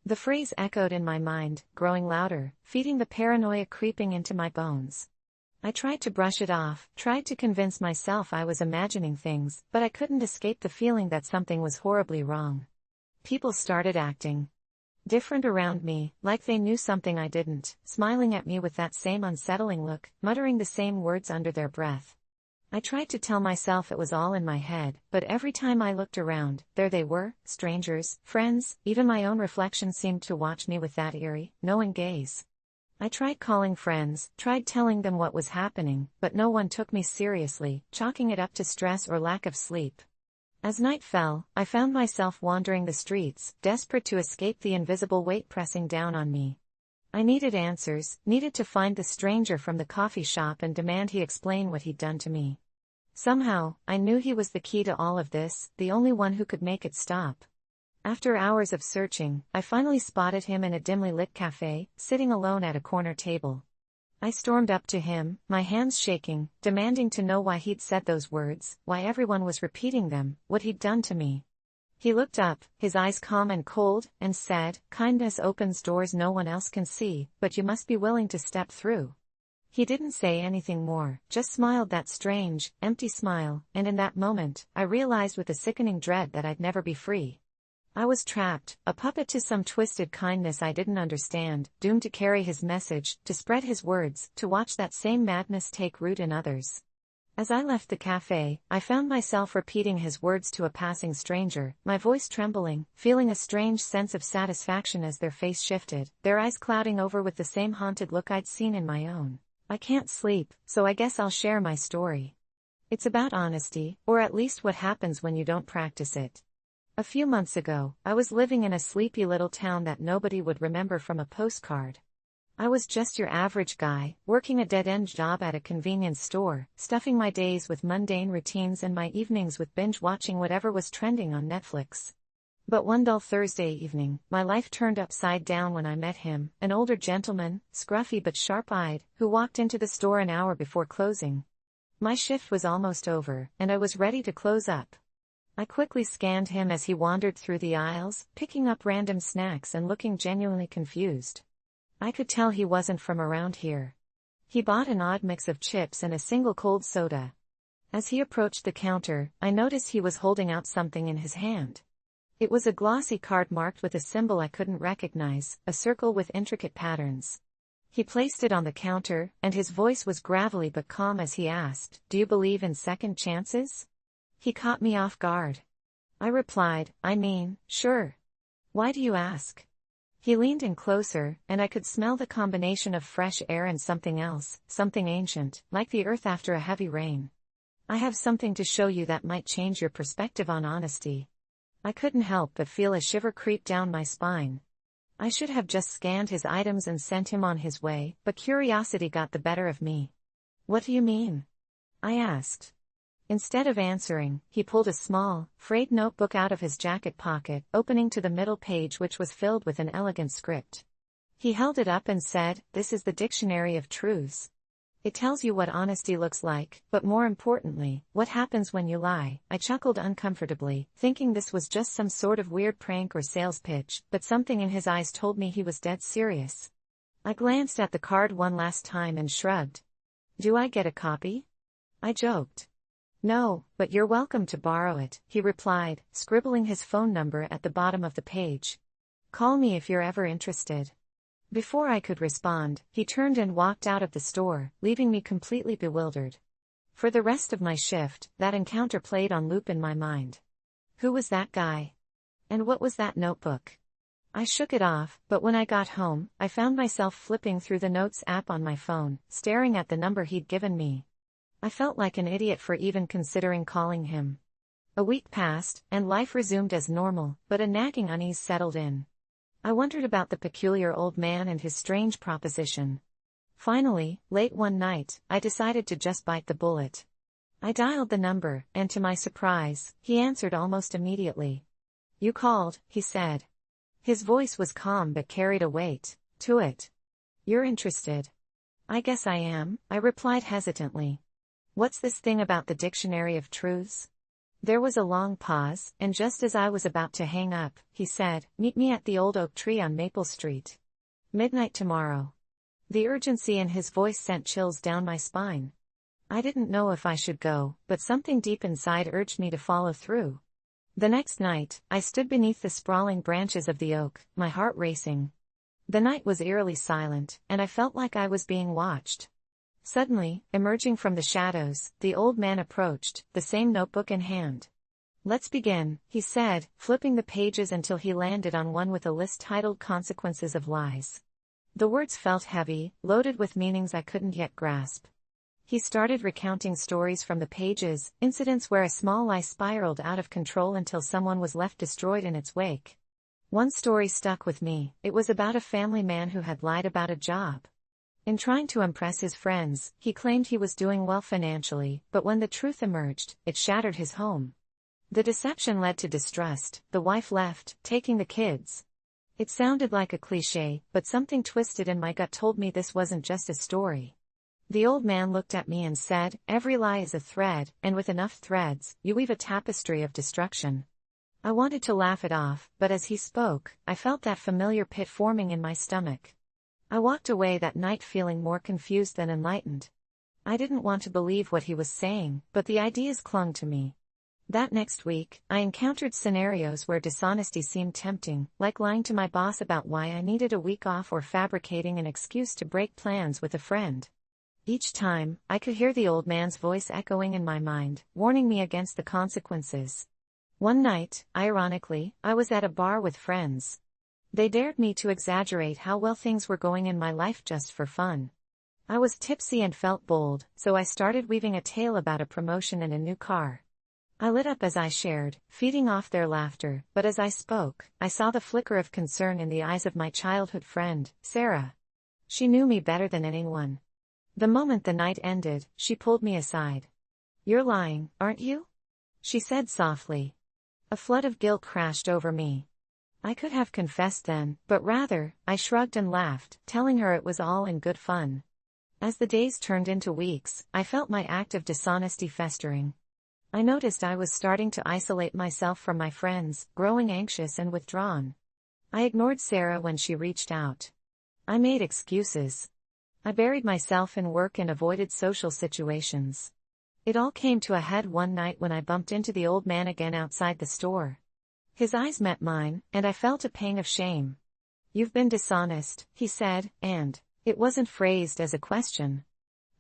The phrase echoed in my mind, growing louder, feeding the paranoia creeping into my bones. I tried to brush it off, tried to convince myself I was imagining things, but I couldn't escape the feeling that something was horribly wrong. People started acting different around me, like they knew something I didn't, smiling at me with that same unsettling look, muttering the same words under their breath. I tried to tell myself it was all in my head, but every time I looked around, there they were, strangers, friends, even my own reflection seemed to watch me with that eerie, knowing gaze. I tried calling friends, tried telling them what was happening, but no one took me seriously, chalking it up to stress or lack of sleep. As night fell, I found myself wandering the streets, desperate to escape the invisible weight pressing down on me. I needed answers, needed to find the stranger from the coffee shop and demand he explain what he'd done to me. Somehow, I knew he was the key to all of this, the only one who could make it stop. After hours of searching, I finally spotted him in a dimly lit cafe, sitting alone at a corner table. I stormed up to him, my hands shaking, demanding to know why he'd said those words, why everyone was repeating them, what he'd done to me. He looked up, his eyes calm and cold, and said, "Kindness opens doors no one else can see, but you must be willing to step through." He didn't say anything more, just smiled that strange, empty smile, and in that moment, I realized with a sickening dread that I'd never be free. I was trapped, a puppet to some twisted kindness I didn't understand, doomed to carry his message, to spread his words, to watch that same madness take root in others. As I left the cafe, I found myself repeating his words to a passing stranger, my voice trembling, feeling a strange sense of satisfaction as their face shifted, their eyes clouding over with the same haunted look I'd seen in my own. I can't sleep, so I guess I'll share my story. It's about honesty, or at least what happens when you don't practice it. A few months ago, I was living in a sleepy little town that nobody would remember from a postcard. I was just your average guy, working a dead-end job at a convenience store, stuffing my days with mundane routines and my evenings with binge-watching whatever was trending on Netflix. But one dull Thursday evening, my life turned upside down when I met him, an older gentleman, scruffy but sharp-eyed, who walked into the store an hour before closing. My shift was almost over, and I was ready to close up. I quickly scanned him as he wandered through the aisles, picking up random snacks and looking genuinely confused. I could tell he wasn't from around here. He bought an odd mix of chips and a single cold soda. As he approached the counter, I noticed he was holding out something in his hand. It was a glossy card marked with a symbol I couldn't recognize, a circle with intricate patterns. He placed it on the counter, and his voice was gravelly but calm as he asked, "Do you believe in second chances?" He caught me off guard. I replied, "Sure. Why do you ask?" He leaned in closer, and I could smell the combination of fresh air and something else, something ancient, like the earth after a heavy rain. "I have something to show you that might change your perspective on honesty." I couldn't help but feel a shiver creep down my spine. I should have just scanned his items and sent him on his way, but curiosity got the better of me. "What do you mean?" I asked. Instead of answering, he pulled a small, frayed notebook out of his jacket pocket, opening to the middle page which was filled with an elegant script. He held it up and said, "This is the Dictionary of Truths. It tells you what honesty looks like, but more importantly, what happens when you lie." I chuckled uncomfortably, thinking this was just some sort of weird prank or sales pitch, but something in his eyes told me he was dead serious. I glanced at the card one last time and shrugged. "Do I get a copy?" I joked. "No, but you're welcome to borrow it," he replied, scribbling his phone number at the bottom of the page. "Call me if you're ever interested." Before I could respond, he turned and walked out of the store, leaving me completely bewildered. For the rest of my shift, that encounter played on loop in my mind. Who was that guy? And what was that notebook? I shook it off, but when I got home, I found myself flipping through the Notes app on my phone, staring at the number he'd given me. I felt like an idiot for even considering calling him. A week passed, and life resumed as normal, but a nagging unease settled in. I wondered about the peculiar old man and his strange proposition. Finally, late one night, I decided to just bite the bullet. I dialed the number, and to my surprise, he answered almost immediately. "You called," he said. His voice was calm but carried a weight to it. "You're interested?" "I guess I am," I replied hesitantly. "What's this thing about the Dictionary of Truths?" There was a long pause, and just as I was about to hang up, he said, "Meet me at the old oak tree on Maple Street. Midnight tomorrow." The urgency in his voice sent chills down my spine. I didn't know if I should go, but something deep inside urged me to follow through. The next night, I stood beneath the sprawling branches of the oak, my heart racing. The night was eerily silent, and I felt like I was being watched. Suddenly, emerging from the shadows, the old man approached, the same notebook in hand. "Let's begin," he said, flipping the pages until he landed on one with a list titled Consequences of Lies. The words felt heavy, loaded with meanings I couldn't yet grasp. He started recounting stories from the pages, incidents where a small lie spiraled out of control until someone was left destroyed in its wake. One story stuck with me. It was about a family man who had lied about a job. In trying to impress his friends, he claimed he was doing well financially, but when the truth emerged, it shattered his home. The deception led to distrust. The wife left, taking the kids. It sounded like a cliché, but something twisted in my gut told me this wasn't just a story. The old man looked at me and said, "Every lie is a thread, and with enough threads, you weave a tapestry of destruction." I wanted to laugh it off, but as he spoke, I felt that familiar pit forming in my stomach. I walked away that night feeling more confused than enlightened. I didn't want to believe what he was saying, but the ideas clung to me. That next week, I encountered scenarios where dishonesty seemed tempting, like lying to my boss about why I needed a week off or fabricating an excuse to break plans with a friend. Each time, I could hear the old man's voice echoing in my mind, warning me against the consequences. One night, ironically, I was at a bar with friends. They dared me to exaggerate how well things were going in my life just for fun. I was tipsy and felt bold, so I started weaving a tale about a promotion and a new car. I lit up as I shared, feeding off their laughter, but as I spoke, I saw the flicker of concern in the eyes of my childhood friend, Sarah. She knew me better than anyone. The moment the night ended, she pulled me aside. "You're lying, aren't you?" she said softly. A flood of guilt crashed over me. I could have confessed then, but rather, I shrugged and laughed, telling her it was all in good fun. As the days turned into weeks, I felt my act of dishonesty festering. I noticed I was starting to isolate myself from my friends, growing anxious and withdrawn. I ignored Sarah when she reached out. I made excuses. I buried myself in work and avoided social situations. It all came to a head one night when I bumped into the old man again outside the store. His eyes met mine, and I felt a pang of shame. "You've been dishonest," he said, and it wasn't phrased as a question.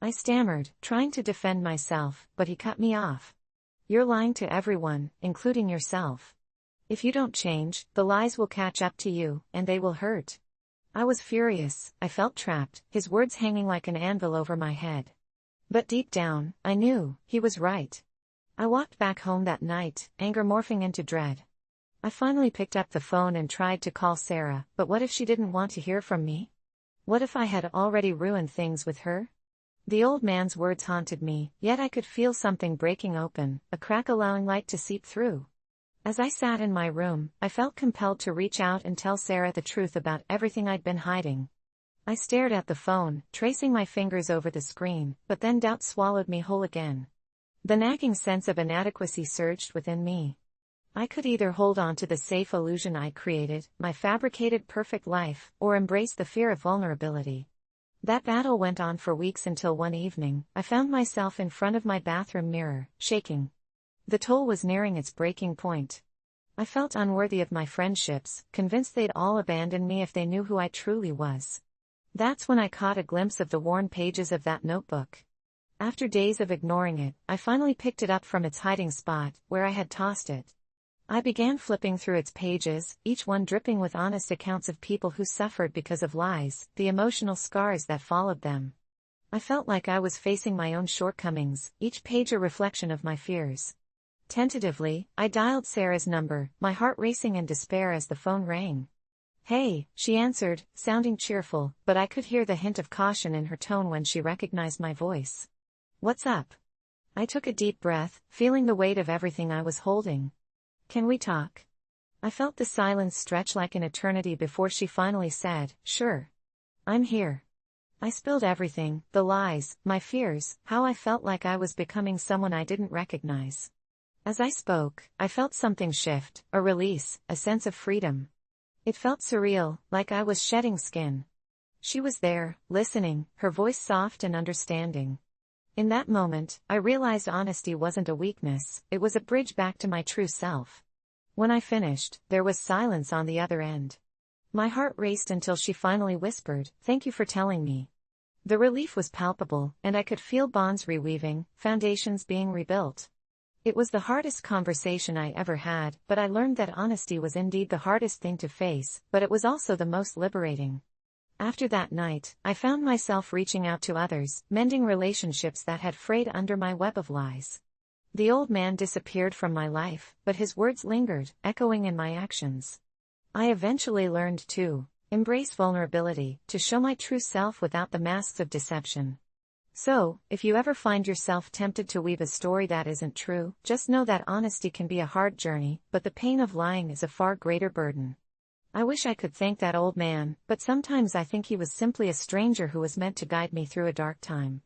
I stammered, trying to defend myself, but he cut me off. "You're lying to everyone, including yourself. If you don't change, the lies will catch up to you, and they will hurt." I was furious. I felt trapped, his words hanging like an anvil over my head. But deep down, I knew he was right. I walked back home that night, anger morphing into dread. I finally picked up the phone and tried to call Sarah, but what if she didn't want to hear from me? What if I had already ruined things with her? The old man's words haunted me, yet I could feel something breaking open, a crack allowing light to seep through. As I sat in my room, I felt compelled to reach out and tell Sarah the truth about everything I'd been hiding. I stared at the phone, tracing my fingers over the screen, but then doubt swallowed me whole again. The nagging sense of inadequacy surged within me. I could either hold on to the safe illusion I created, my fabricated perfect life, or embrace the fear of vulnerability. That battle went on for weeks until one evening, I found myself in front of my bathroom mirror, shaking. The toll was nearing its breaking point. I felt unworthy of my friendships, convinced they'd all abandon me if they knew who I truly was. That's when I caught a glimpse of the worn pages of that notebook. After days of ignoring it, I finally picked it up from its hiding spot, where I had tossed it. I began flipping through its pages, each one dripping with honest accounts of people who suffered because of lies, the emotional scars that followed them. I felt like I was facing my own shortcomings, each page a reflection of my fears. Tentatively, I dialed Sarah's number, my heart racing in despair as the phone rang. "Hey," she answered, sounding cheerful, but I could hear the hint of caution in her tone when she recognized my voice. "What's up?" I took a deep breath, feeling the weight of everything I was holding. "Can we talk?" I felt the silence stretch like an eternity before she finally said, "Sure. I'm here." I spilled everything, the lies, my fears, how I felt like I was becoming someone I didn't recognize. As I spoke, I felt something shift, a release, a sense of freedom. It felt surreal, like I was shedding skin. She was there, listening, her voice soft and understanding. In that moment, I realized honesty wasn't a weakness, it was a bridge back to my true self. When I finished, there was silence on the other end. My heart raced until she finally whispered, "Thank you for telling me." The relief was palpable, and I could feel bonds reweaving, foundations being rebuilt. It was the hardest conversation I ever had, but I learned that honesty was indeed the hardest thing to face, but it was also the most liberating. After that night, I found myself reaching out to others, mending relationships that had frayed under my web of lies. The old man disappeared from my life, but his words lingered, echoing in my actions. I eventually learned to embrace vulnerability, to show my true self without the masks of deception. So, if you ever find yourself tempted to weave a story that isn't true, just know that honesty can be a hard journey, but the pain of lying is a far greater burden. I wish I could thank that old man, but sometimes I think he was simply a stranger who was meant to guide me through a dark time.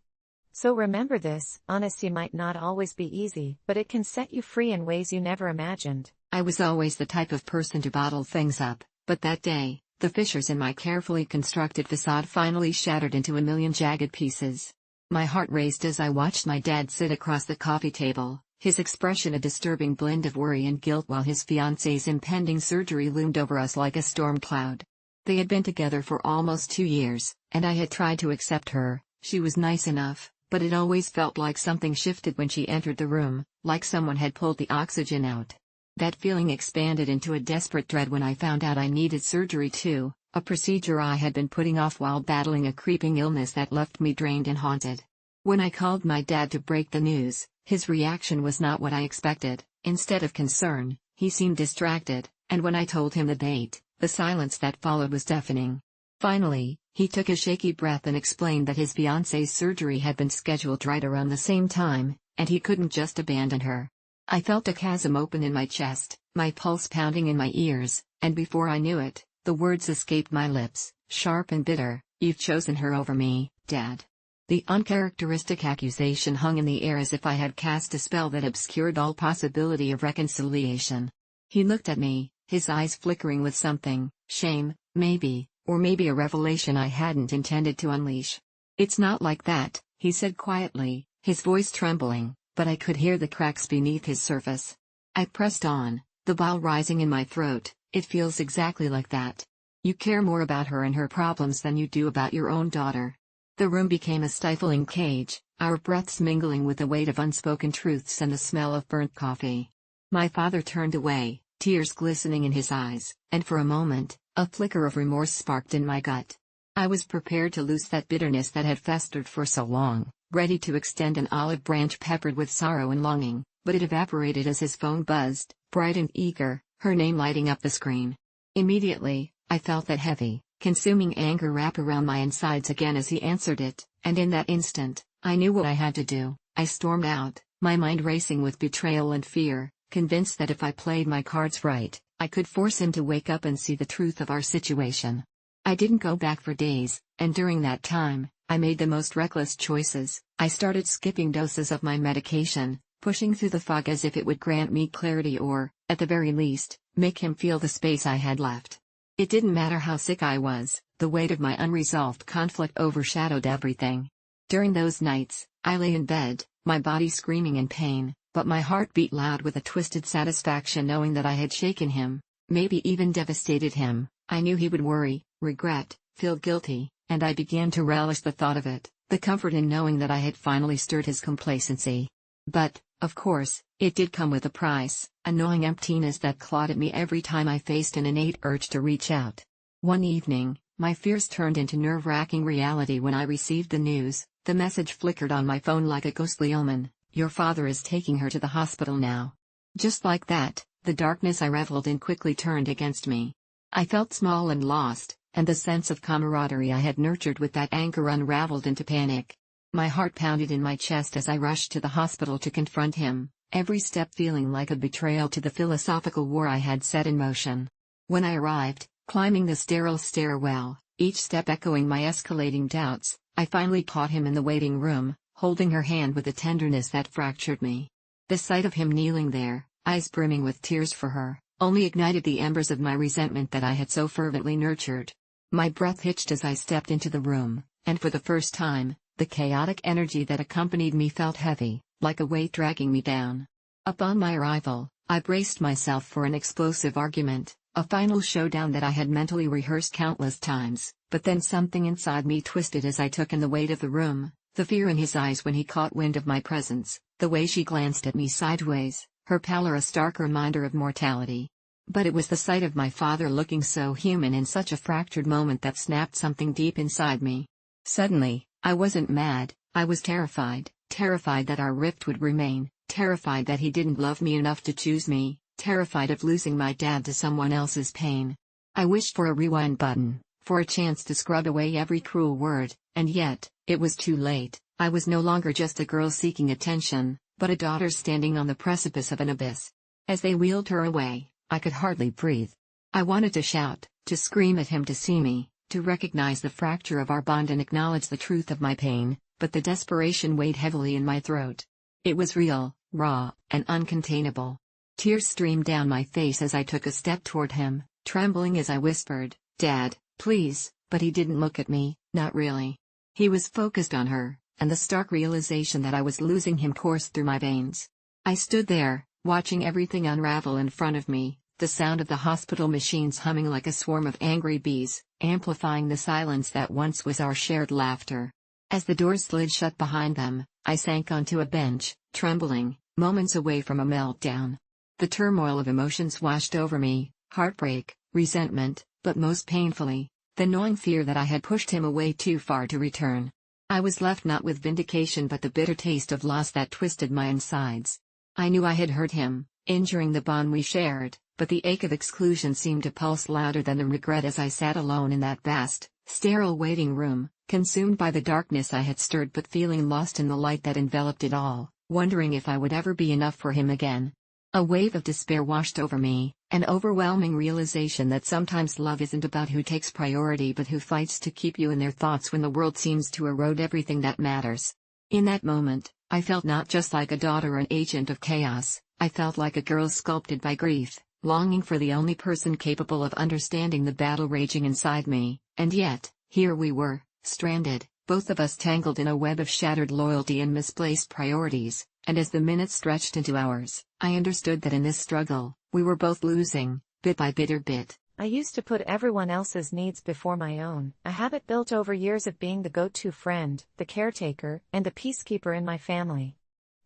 So remember this, honesty might not always be easy, but it can set you free in ways you never imagined. I was always the type of person to bottle things up, but that day, the fissures in my carefully constructed facade finally shattered into a million jagged pieces. My heart raced as I watched my dad sit across the coffee table, his expression a disturbing blend of worry and guilt while his fiancée's impending surgery loomed over us like a storm cloud. They had been together for almost 2 years, and I had tried to accept her, She was nice enough, but it always felt like something shifted when she entered the room, like someone had pulled the oxygen out. That feeling expanded into a desperate dread when I found out I needed surgery too, a procedure I had been putting off while battling a creeping illness that left me drained and haunted. When I called my dad to break the news, his reaction was not what I expected. Instead of concern, he seemed distracted, and when I told him the date, the silence that followed was deafening. Finally, he took a shaky breath and explained that his fiancée's surgery had been scheduled right around the same time, and he couldn't just abandon her. I felt a chasm open in my chest, my pulse pounding in my ears, and before I knew it, the words escaped my lips, sharp and bitter, "You've chosen her over me, Dad." The uncharacteristic accusation hung in the air as if I had cast a spell that obscured all possibility of reconciliation. He looked at me, his eyes flickering with something, shame, maybe, or maybe a revelation I hadn't intended to unleash. "It's not like that," he said quietly, his voice trembling, but I could hear the cracks beneath his surface. I pressed on, the bile rising in my throat. "It feels exactly like that. You care more about her and her problems than you do about your own daughter." The room became a stifling cage, our breaths mingling with the weight of unspoken truths and the smell of burnt coffee. My father turned away, tears glistening in his eyes, and for a moment, a flicker of remorse sparked in my gut. I was prepared to loose that bitterness that had festered for so long, ready to extend an olive branch peppered with sorrow and longing, but it evaporated as his phone buzzed, bright and eager, her name lighting up the screen. Immediately, I felt that heavy, consuming anger wrap around my insides again as he answered it, and in that instant, I knew what I had to do. I stormed out, my mind racing with betrayal and fear, convinced that if I played my cards right, I could force him to wake up and see the truth of our situation. I didn't go back for days, and during that time, I made the most reckless choices. I started skipping doses of my medication, pushing through the fog as if it would grant me clarity or, at the very least, make him feel the space I had left. It didn't matter how sick I was, the weight of my unresolved conflict overshadowed everything. During those nights, I lay in bed, my body screaming in pain, but my heart beat loud with a twisted satisfaction knowing that I had shaken him, maybe even devastated him. I knew he would worry, regret, feel guilty, and I began to relish the thought of it, the comfort in knowing that I had finally stirred his complacency. But, of course, it did come with a price, a gnawing emptiness that clawed at me every time I faced an innate urge to reach out. One evening, my fears turned into nerve-wracking reality when I received the news. The message flickered on my phone like a ghostly omen: "Your father is taking her to the hospital now." Just like that, the darkness I reveled in quickly turned against me. I felt small and lost, and the sense of camaraderie I had nurtured with that anger unraveled into panic. My heart pounded in my chest as I rushed to the hospital to confront him, every step feeling like a betrayal to the philosophical war I had set in motion. When I arrived, climbing the sterile stairwell, each step echoing my escalating doubts, I finally caught him in the waiting room, holding her hand with a tenderness that fractured me. The sight of him kneeling there, eyes brimming with tears for her, only ignited the embers of my resentment that I had so fervently nurtured. My breath hitched as I stepped into the room, and for the first time, the chaotic energy that accompanied me felt heavy, like a weight dragging me down. Upon my arrival, I braced myself for an explosive argument, a final showdown that I had mentally rehearsed countless times, but then something inside me twisted as I took in the weight of the room, the fear in his eyes when he caught wind of my presence, the way she glanced at me sideways, her pallor a stark reminder of mortality. But it was the sight of my father looking so human in such a fractured moment that snapped something deep inside me. Suddenly, I wasn't mad, I was terrified, terrified that our rift would remain, terrified that he didn't love me enough to choose me, terrified of losing my dad to someone else's pain. I wished for a rewind button, for a chance to scrub away every cruel word, and yet, it was too late. I was no longer just a girl seeking attention, but a daughter standing on the precipice of an abyss. As they wheeled her away, I could hardly breathe. I wanted to shout, to scream at him to see me, to recognize the fracture of our bond and acknowledge the truth of my pain, but the desperation weighed heavily in my throat. It was real, raw, and uncontainable. Tears streamed down my face as I took a step toward him, trembling as I whispered, "Dad, please," but he didn't look at me, not really. He was focused on her, and the stark realization that I was losing him coursed through my veins. I stood there, watching everything unravel in front of me, the sound of the hospital machines humming like a swarm of angry bees, amplifying the silence that once was our shared laughter. As the door slid shut behind them, I sank onto a bench, trembling, moments away from a meltdown. The turmoil of emotions washed over me, heartbreak, resentment, but most painfully, the gnawing fear that I had pushed him away too far to return. I was left not with vindication but the bitter taste of loss that twisted my insides. I knew I had hurt him, injuring the bond we shared, but the ache of exclusion seemed to pulse louder than the regret as I sat alone in that vast, sterile waiting room, consumed by the darkness I had stirred but feeling lost in the light that enveloped it all, wondering if I would ever be enough for him again. A wave of despair washed over me, an overwhelming realization that sometimes love isn't about who takes priority but who fights to keep you in their thoughts when the world seems to erode everything that matters. In that moment, I felt not just like a daughter or an agent of chaos, I felt like a girl sculpted by grief, longing for the only person capable of understanding the battle raging inside me, and yet, here we were, stranded, both of us tangled in a web of shattered loyalty and misplaced priorities. And as the minutes stretched into hours, I understood that in this struggle, we were both losing, bit by bitter bit. I used to put everyone else's needs before my own, a habit built over years of being the go-to friend, the caretaker, and the peacekeeper in my family.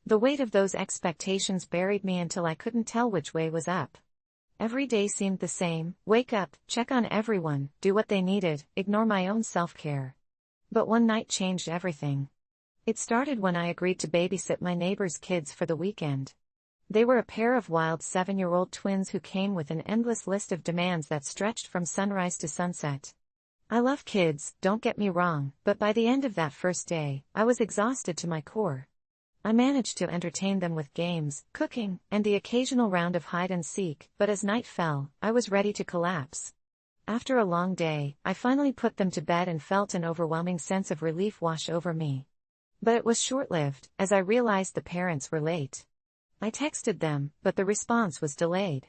The weight of those expectations buried me until I couldn't tell which way was up. Every day seemed the same: wake up, check on everyone, do what they needed, ignore my own self-care. But one night changed everything. It started when I agreed to babysit my neighbor's kids for the weekend. They were a pair of wild 7-year-old twins who came with an endless list of demands that stretched from sunrise to sunset. I love kids, don't get me wrong, but by the end of that first day, I was exhausted to my core. I managed to entertain them with games, cooking, and the occasional round of hide and seek, but as night fell, I was ready to collapse. After a long day, I finally put them to bed and felt an overwhelming sense of relief wash over me. But it was short-lived, as I realized the parents were late. I texted them, but the response was delayed.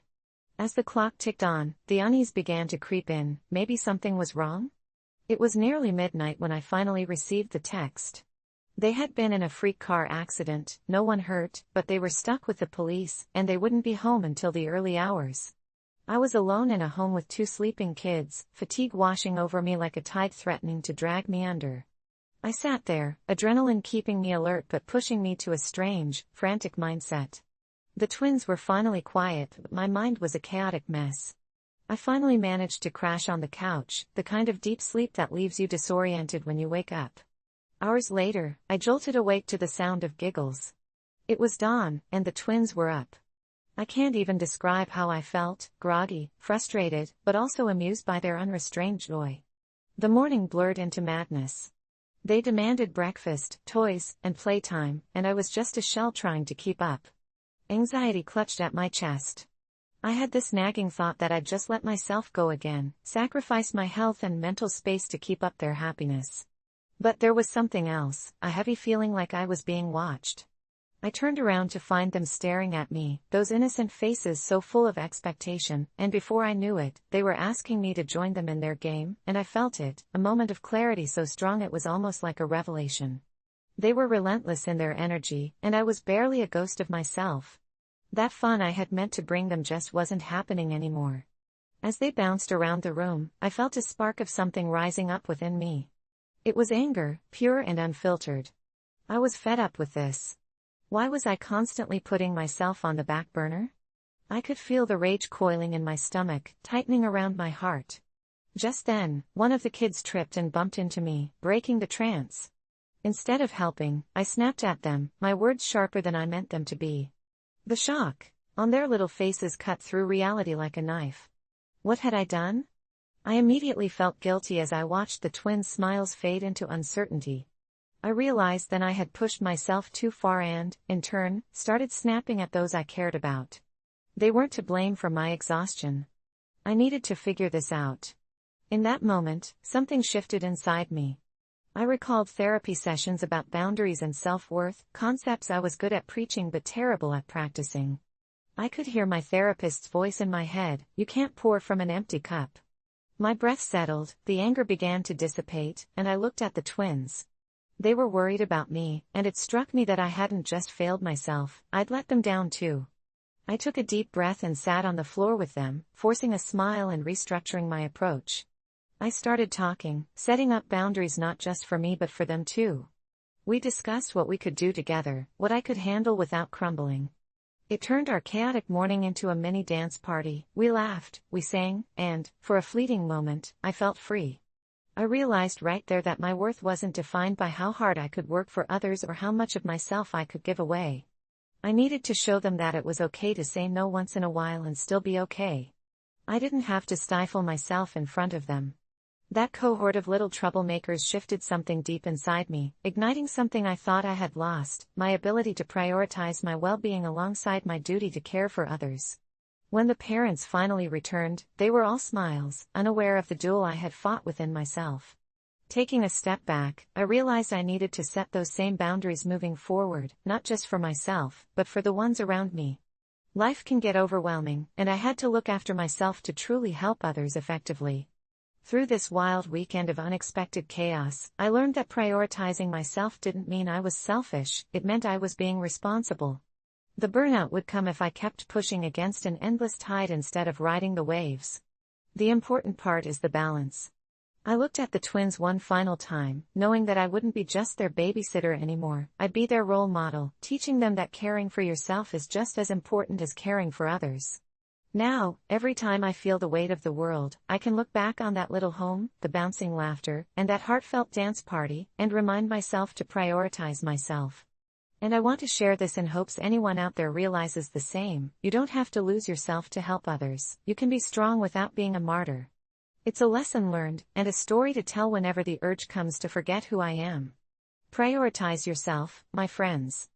As the clock ticked on, the unease began to creep in. Maybe something was wrong? It was nearly midnight when I finally received the text. They had been in a freak car accident, no one hurt, but they were stuck with the police, and they wouldn't be home until the early hours. I was alone in a home with 2 sleeping kids, fatigue washing over me like a tide threatening to drag me under. I sat there, adrenaline keeping me alert but pushing me to a strange, frantic mindset. The twins were finally quiet, but my mind was a chaotic mess. I finally managed to crash on the couch, the kind of deep sleep that leaves you disoriented when you wake up. Hours later, I jolted awake to the sound of giggles. It was dawn, and the twins were up. I can't even describe how I felt: groggy, frustrated, but also amused by their unrestrained joy. The morning blurred into madness. They demanded breakfast, toys, and playtime, and I was just a shell trying to keep up. Anxiety clutched at my chest. I had this nagging thought that I'd just let myself go again, sacrifice my health and mental space to keep up their happiness. But there was something else, a heavy feeling like I was being watched. I turned around to find them staring at me, those innocent faces so full of expectation, and before I knew it, they were asking me to join them in their game, and I felt it, a moment of clarity so strong it was almost like a revelation. They were relentless in their energy, and I was barely a ghost of myself. That fun I had meant to bring them just wasn't happening anymore. As they bounced around the room, I felt a spark of something rising up within me. It was anger, pure and unfiltered. I was fed up with this. Why was I constantly putting myself on the back burner? I could feel the rage coiling in my stomach, tightening around my heart. Just then, one of the kids tripped and bumped into me, breaking the trance. Instead of helping, I snapped at them, my words sharper than I meant them to be. The shock on their little faces cut through reality like a knife. What had I done? I immediately felt guilty as I watched the twins' smiles fade into uncertainty. I realized then I had pushed myself too far and, in turn, started snapping at those I cared about. They weren't to blame for my exhaustion. I needed to figure this out. In that moment, something shifted inside me. I recalled therapy sessions about boundaries and self-worth, concepts I was good at preaching but terrible at practicing. I could hear my therapist's voice in my head: "You can't pour from an empty cup." My breath settled, the anger began to dissipate, and I looked at the twins. They were worried about me, and it struck me that I hadn't just failed myself, I'd let them down too. I took a deep breath and sat on the floor with them, forcing a smile and restructuring my approach. I started talking, setting up boundaries not just for me but for them too. We discussed what we could do together, what I could handle without crumbling. It turned our chaotic morning into a mini dance party. We laughed, we sang, and, for a fleeting moment, I felt free. I realized right there that my worth wasn't defined by how hard I could work for others or how much of myself I could give away. I needed to show them that it was okay to say no once in a while and still be okay. I didn't have to stifle myself in front of them. That cohort of little troublemakers shifted something deep inside me, igniting something I thought I had lost, my ability to prioritize my well-being alongside my duty to care for others. When the parents finally returned, they were all smiles, unaware of the duel I had fought within myself. Taking a step back, I realized I needed to set those same boundaries moving forward, not just for myself, but for the ones around me. Life can get overwhelming, and I had to look after myself to truly help others effectively. Through this wild weekend of unexpected chaos, I learned that prioritizing myself didn't mean I was selfish, it meant I was being responsible. The burnout would come if I kept pushing against an endless tide instead of riding the waves. The important part is the balance. I looked at the twins one final time, knowing that I wouldn't be just their babysitter anymore, I'd be their role model, teaching them that caring for yourself is just as important as caring for others. Now, every time I feel the weight of the world, I can look back on that little home, the bouncing laughter, and that heartfelt dance party, and remind myself to prioritize myself. And I want to share this in hopes anyone out there realizes the same. You don't have to lose yourself to help others. You can be strong without being a martyr. It's a lesson learned, and a story to tell whenever the urge comes to forget who I am. Prioritize yourself, my friends.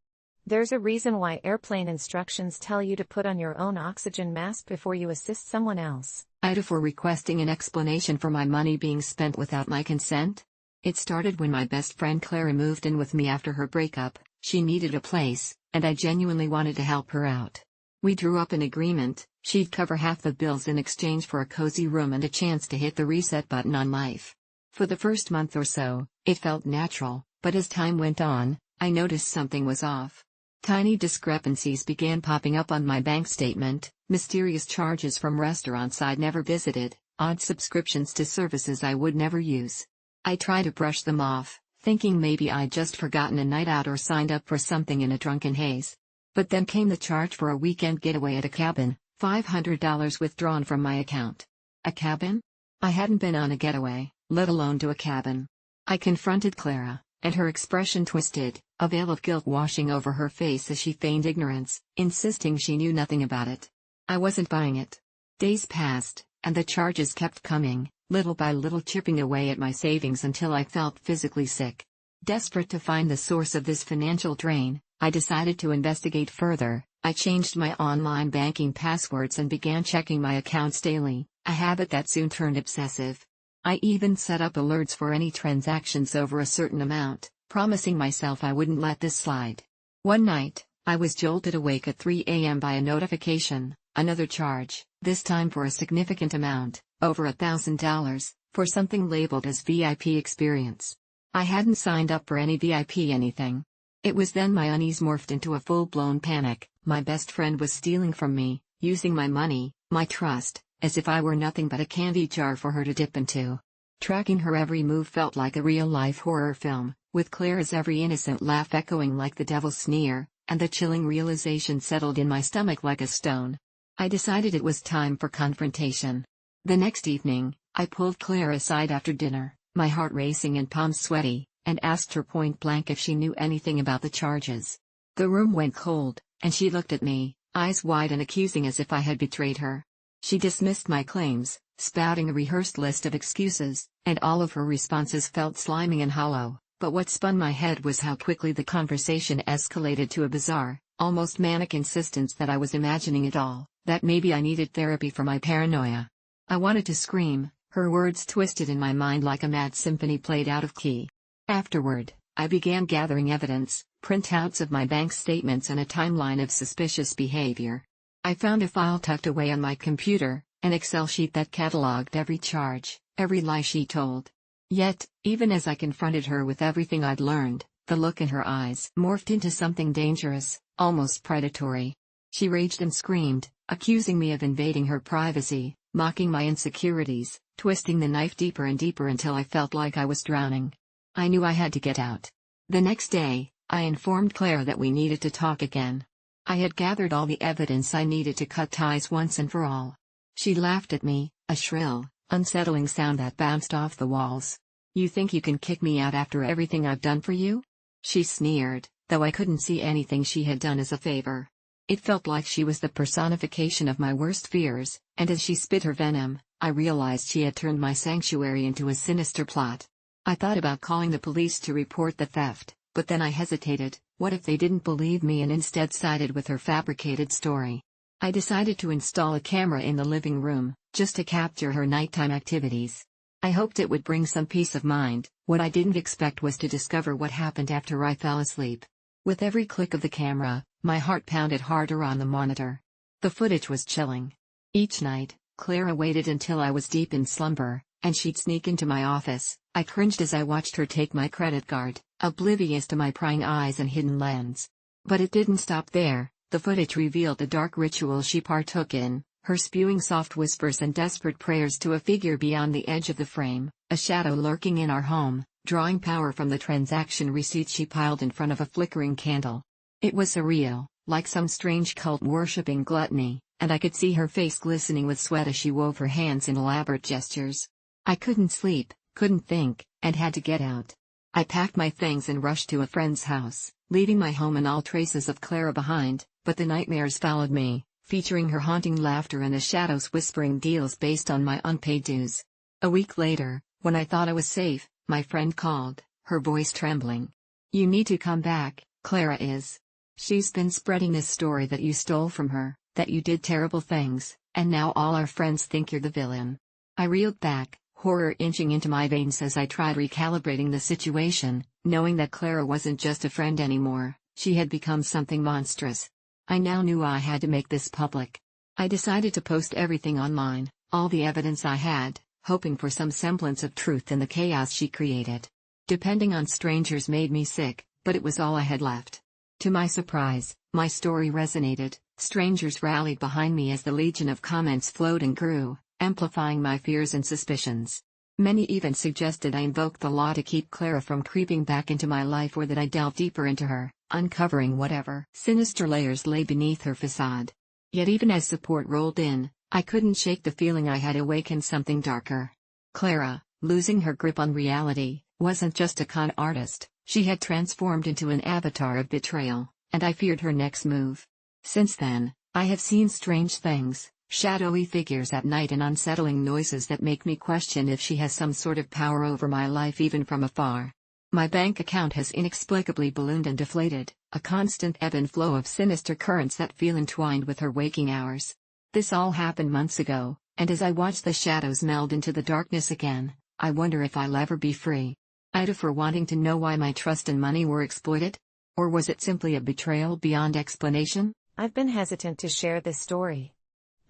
There's a reason why airplane instructions tell you to put on your own oxygen mask before you assist someone else. Aita for requesting an explanation for my money being spent without my consent. It started when my best friend Clara moved in with me after her breakup. She needed a place, and I genuinely wanted to help her out. We drew up an agreement. She'd cover half the bills in exchange for a cozy room and a chance to hit the reset button on life. For the first month or so, it felt natural, but as time went on, I noticed something was off. Tiny discrepancies began popping up on my bank statement, mysterious charges from restaurants I'd never visited, odd subscriptions to services I would never use. I tried to brush them off, thinking maybe I'd just forgotten a night out or signed up for something in a drunken haze. But then came the charge for a weekend getaway at a cabin, $500 withdrawn from my account. A cabin? I hadn't been on a getaway, let alone to a cabin. I confronted Clara, and her expression twisted, a veil of guilt washing over her face as she feigned ignorance, insisting she knew nothing about it. I wasn't buying it. Days passed, and the charges kept coming, little by little chipping away at my savings until I felt physically sick. Desperate to find the source of this financial drain, I decided to investigate further. I changed my online banking passwords and began checking my accounts daily, a habit that soon turned obsessive. I even set up alerts for any transactions over a certain amount, promising myself I wouldn't let this slide. One night, I was jolted awake at 3 a.m. by a notification, another charge, this time for a significant amount, over $1,000, for something labeled as VIP experience. I hadn't signed up for any VIP anything. It was then my unease morphed into a full-blown panic. My best friend was stealing from me, using my money, my trust, as if I were nothing but a candy jar for her to dip into. Tracking her every move felt like a real-life horror film, with Clara's every innocent laugh echoing like the devil's sneer, and the chilling realization settled in my stomach like a stone. I decided it was time for confrontation. The next evening, I pulled Clara aside after dinner, my heart racing and palms sweaty, and asked her point-blank if she knew anything about the charges. The room went cold, and she looked at me, eyes wide and accusing as if I had betrayed her. She dismissed my claims, spouting a rehearsed list of excuses, and all of her responses felt slimy and hollow, but what spun my head was how quickly the conversation escalated to a bizarre, almost manic insistence that I was imagining it all, that maybe I needed therapy for my paranoia. I wanted to scream, her words twisted in my mind like a mad symphony played out of key. Afterward, I began gathering evidence, printouts of my bank statements and a timeline of suspicious behavior. I found a file tucked away on my computer, an Excel sheet that cataloged every charge, every lie she told. Yet, even as I confronted her with everything I'd learned, the look in her eyes morphed into something dangerous, almost predatory. She raged and screamed, accusing me of invading her privacy, mocking my insecurities, twisting the knife deeper and deeper until I felt like I was drowning. I knew I had to get out. The next day, I informed Claire that we needed to talk again. I had gathered all the evidence I needed to cut ties once and for all. She laughed at me, a shrill, unsettling sound that bounced off the walls. "You think you can kick me out after everything I've done for you?" She sneered, though I couldn't see anything she had done as a favor. It felt like she was the personification of my worst fears, and as she spit her venom, I realized she had turned my sanctuary into a sinister plot. I thought about calling the police to report the theft, but then I hesitated. What if they didn't believe me and instead sided with her fabricated story? I decided to install a camera in the living room, just to capture her nighttime activities. I hoped it would bring some peace of mind. What I didn't expect was to discover what happened after I fell asleep. With every click of the camera, my heart pounded harder on the monitor. The footage was chilling. Each night, Clara waited until I was deep in slumber, and she'd sneak into my office. I cringed as I watched her take my credit card, oblivious to my prying eyes and hidden lens. But it didn't stop there. The footage revealed the dark ritual she partook in, her spewing soft whispers and desperate prayers to a figure beyond the edge of the frame, a shadow lurking in our home, drawing power from the transaction receipts she piled in front of a flickering candle. It was surreal, like some strange cult worshipping gluttony, and I could see her face glistening with sweat as she wove her hands in elaborate gestures. I couldn't sleep, couldn't think, and had to get out. I packed my things and rushed to a friend's house, leaving my home and all traces of Clara behind, but the nightmares followed me, featuring her haunting laughter and the shadows whispering deals based on my unpaid dues. A week later, when I thought I was safe, my friend called, her voice trembling. "You need to come back, Clara is. She's been spreading this story that you stole from her, that you did terrible things, and now all our friends think you're the villain." I reeled back, horror inching into my veins as I tried recalibrating the situation, knowing that Clara wasn't just a friend anymore, she had become something monstrous. I now knew I had to make this public. I decided to post everything online, all the evidence I had, hoping for some semblance of truth in the chaos she created. Depending on strangers made me sick, but it was all I had left. To my surprise, my story resonated. Strangers rallied behind me as the legion of comments flowed and grew, amplifying my fears and suspicions. Many even suggested I invoke the law to keep Clara from creeping back into my life, or that I delve deeper into her, uncovering whatever sinister layers lay beneath her facade. Yet even as support rolled in, I couldn't shake the feeling I had awakened something darker. Clara, losing her grip on reality, wasn't just a con artist, she had transformed into an avatar of betrayal, and I feared her next move. Since then, I have seen strange things, shadowy figures at night and unsettling noises that make me question if she has some sort of power over my life even from afar. My bank account has inexplicably ballooned and deflated, a constant ebb and flow of sinister currents that feel entwined with her waking hours. This all happened months ago, and as I watch the shadows meld into the darkness again, I wonder if I'll ever be free. Aita for wanting to know why my trust and money were exploited? Or was it simply a betrayal beyond explanation? I've been hesitant to share this story.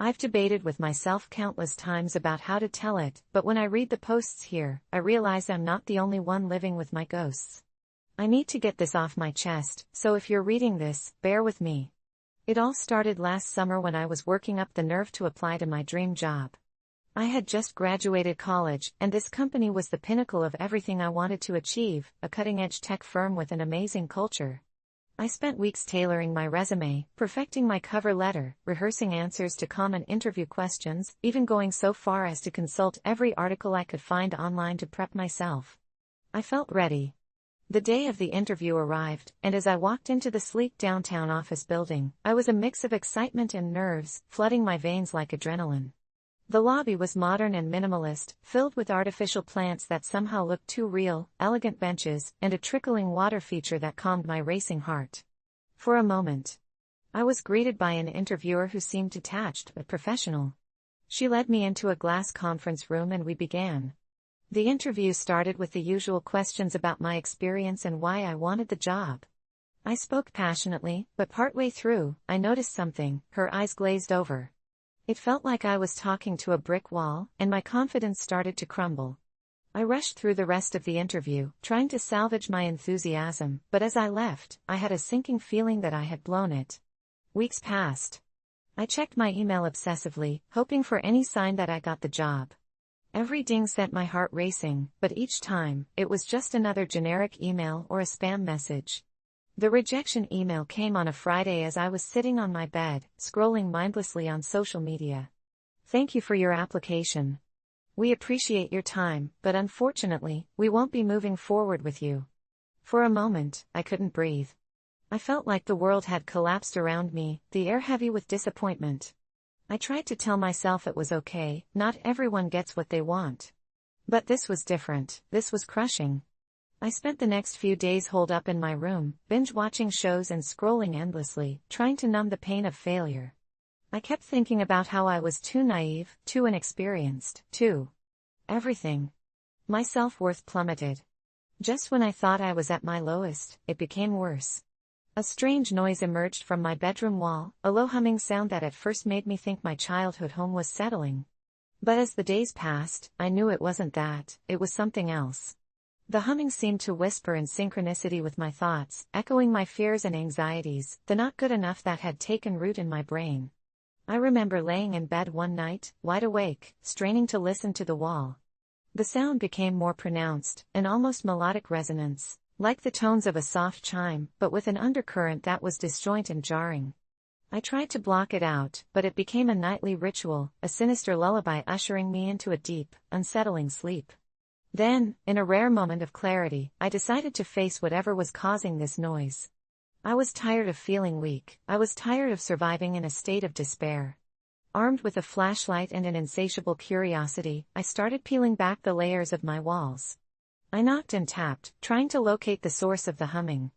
I've debated with myself countless times about how to tell it, but when I read the posts here, I realize I'm not the only one living with my ghosts. I need to get this off my chest, so if you're reading this, bear with me. It all started last summer when I was working up the nerve to apply to my dream job. I had just graduated college, and this company was the pinnacle of everything I wanted to achieve, a cutting-edge tech firm with an amazing culture. I spent weeks tailoring my resume, perfecting my cover letter, rehearsing answers to common interview questions, even going so far as to consult every article I could find online to prep myself. I felt ready. The day of the interview arrived, and as I walked into the sleek downtown office building, I was a mix of excitement and nerves, flooding my veins like adrenaline. The lobby was modern and minimalist, filled with artificial plants that somehow looked too real, elegant benches, and a trickling water feature that calmed my racing heart. For a moment, I was greeted by an interviewer who seemed detached but professional. She led me into a glass conference room and we began. The interview started with the usual questions about my experience and why I wanted the job. I spoke passionately, but partway through, I noticed something. Her eyes glazed over. It felt like I was talking to a brick wall, and my confidence started to crumble. I rushed through the rest of the interview, trying to salvage my enthusiasm, but as I left, I had a sinking feeling that I had blown it. Weeks passed. I checked my email obsessively, hoping for any sign that I got the job. Every ding sent my heart racing, but each time, it was just another generic email or a spam message. The rejection email came on a Friday as I was sitting on my bed, scrolling mindlessly on social media. "Thank you for your application. We appreciate your time, but unfortunately, we won't be moving forward with you." For a moment, I couldn't breathe. I felt like the world had collapsed around me, the air heavy with disappointment. I tried to tell myself it was okay, not everyone gets what they want. But this was different, this was crushing. I spent the next few days holed up in my room, binge-watching shows and scrolling endlessly, trying to numb the pain of failure. I kept thinking about how I was too naive, too inexperienced, too everything. My self-worth plummeted. Just when I thought I was at my lowest, it became worse. A strange noise emerged from my bedroom wall, a low humming sound that at first made me think my childhood home was settling. But as the days passed, I knew it wasn't that, it was something else. The humming seemed to whisper in synchronicity with my thoughts, echoing my fears and anxieties, the not good enough that had taken root in my brain. I remember laying in bed one night, wide awake, straining to listen to the wall. The sound became more pronounced, an almost melodic resonance, like the tones of a soft chime, but with an undercurrent that was disjoint and jarring. I tried to block it out, but it became a nightly ritual, a sinister lullaby ushering me into a deep, unsettling sleep. Then, in a rare moment of clarity, I decided to face whatever was causing this noise. I was tired of feeling weak, I was tired of surviving in a state of despair. Armed with a flashlight and an insatiable curiosity, I started peeling back the layers of my walls. I knocked and tapped, trying to locate the source of the humming.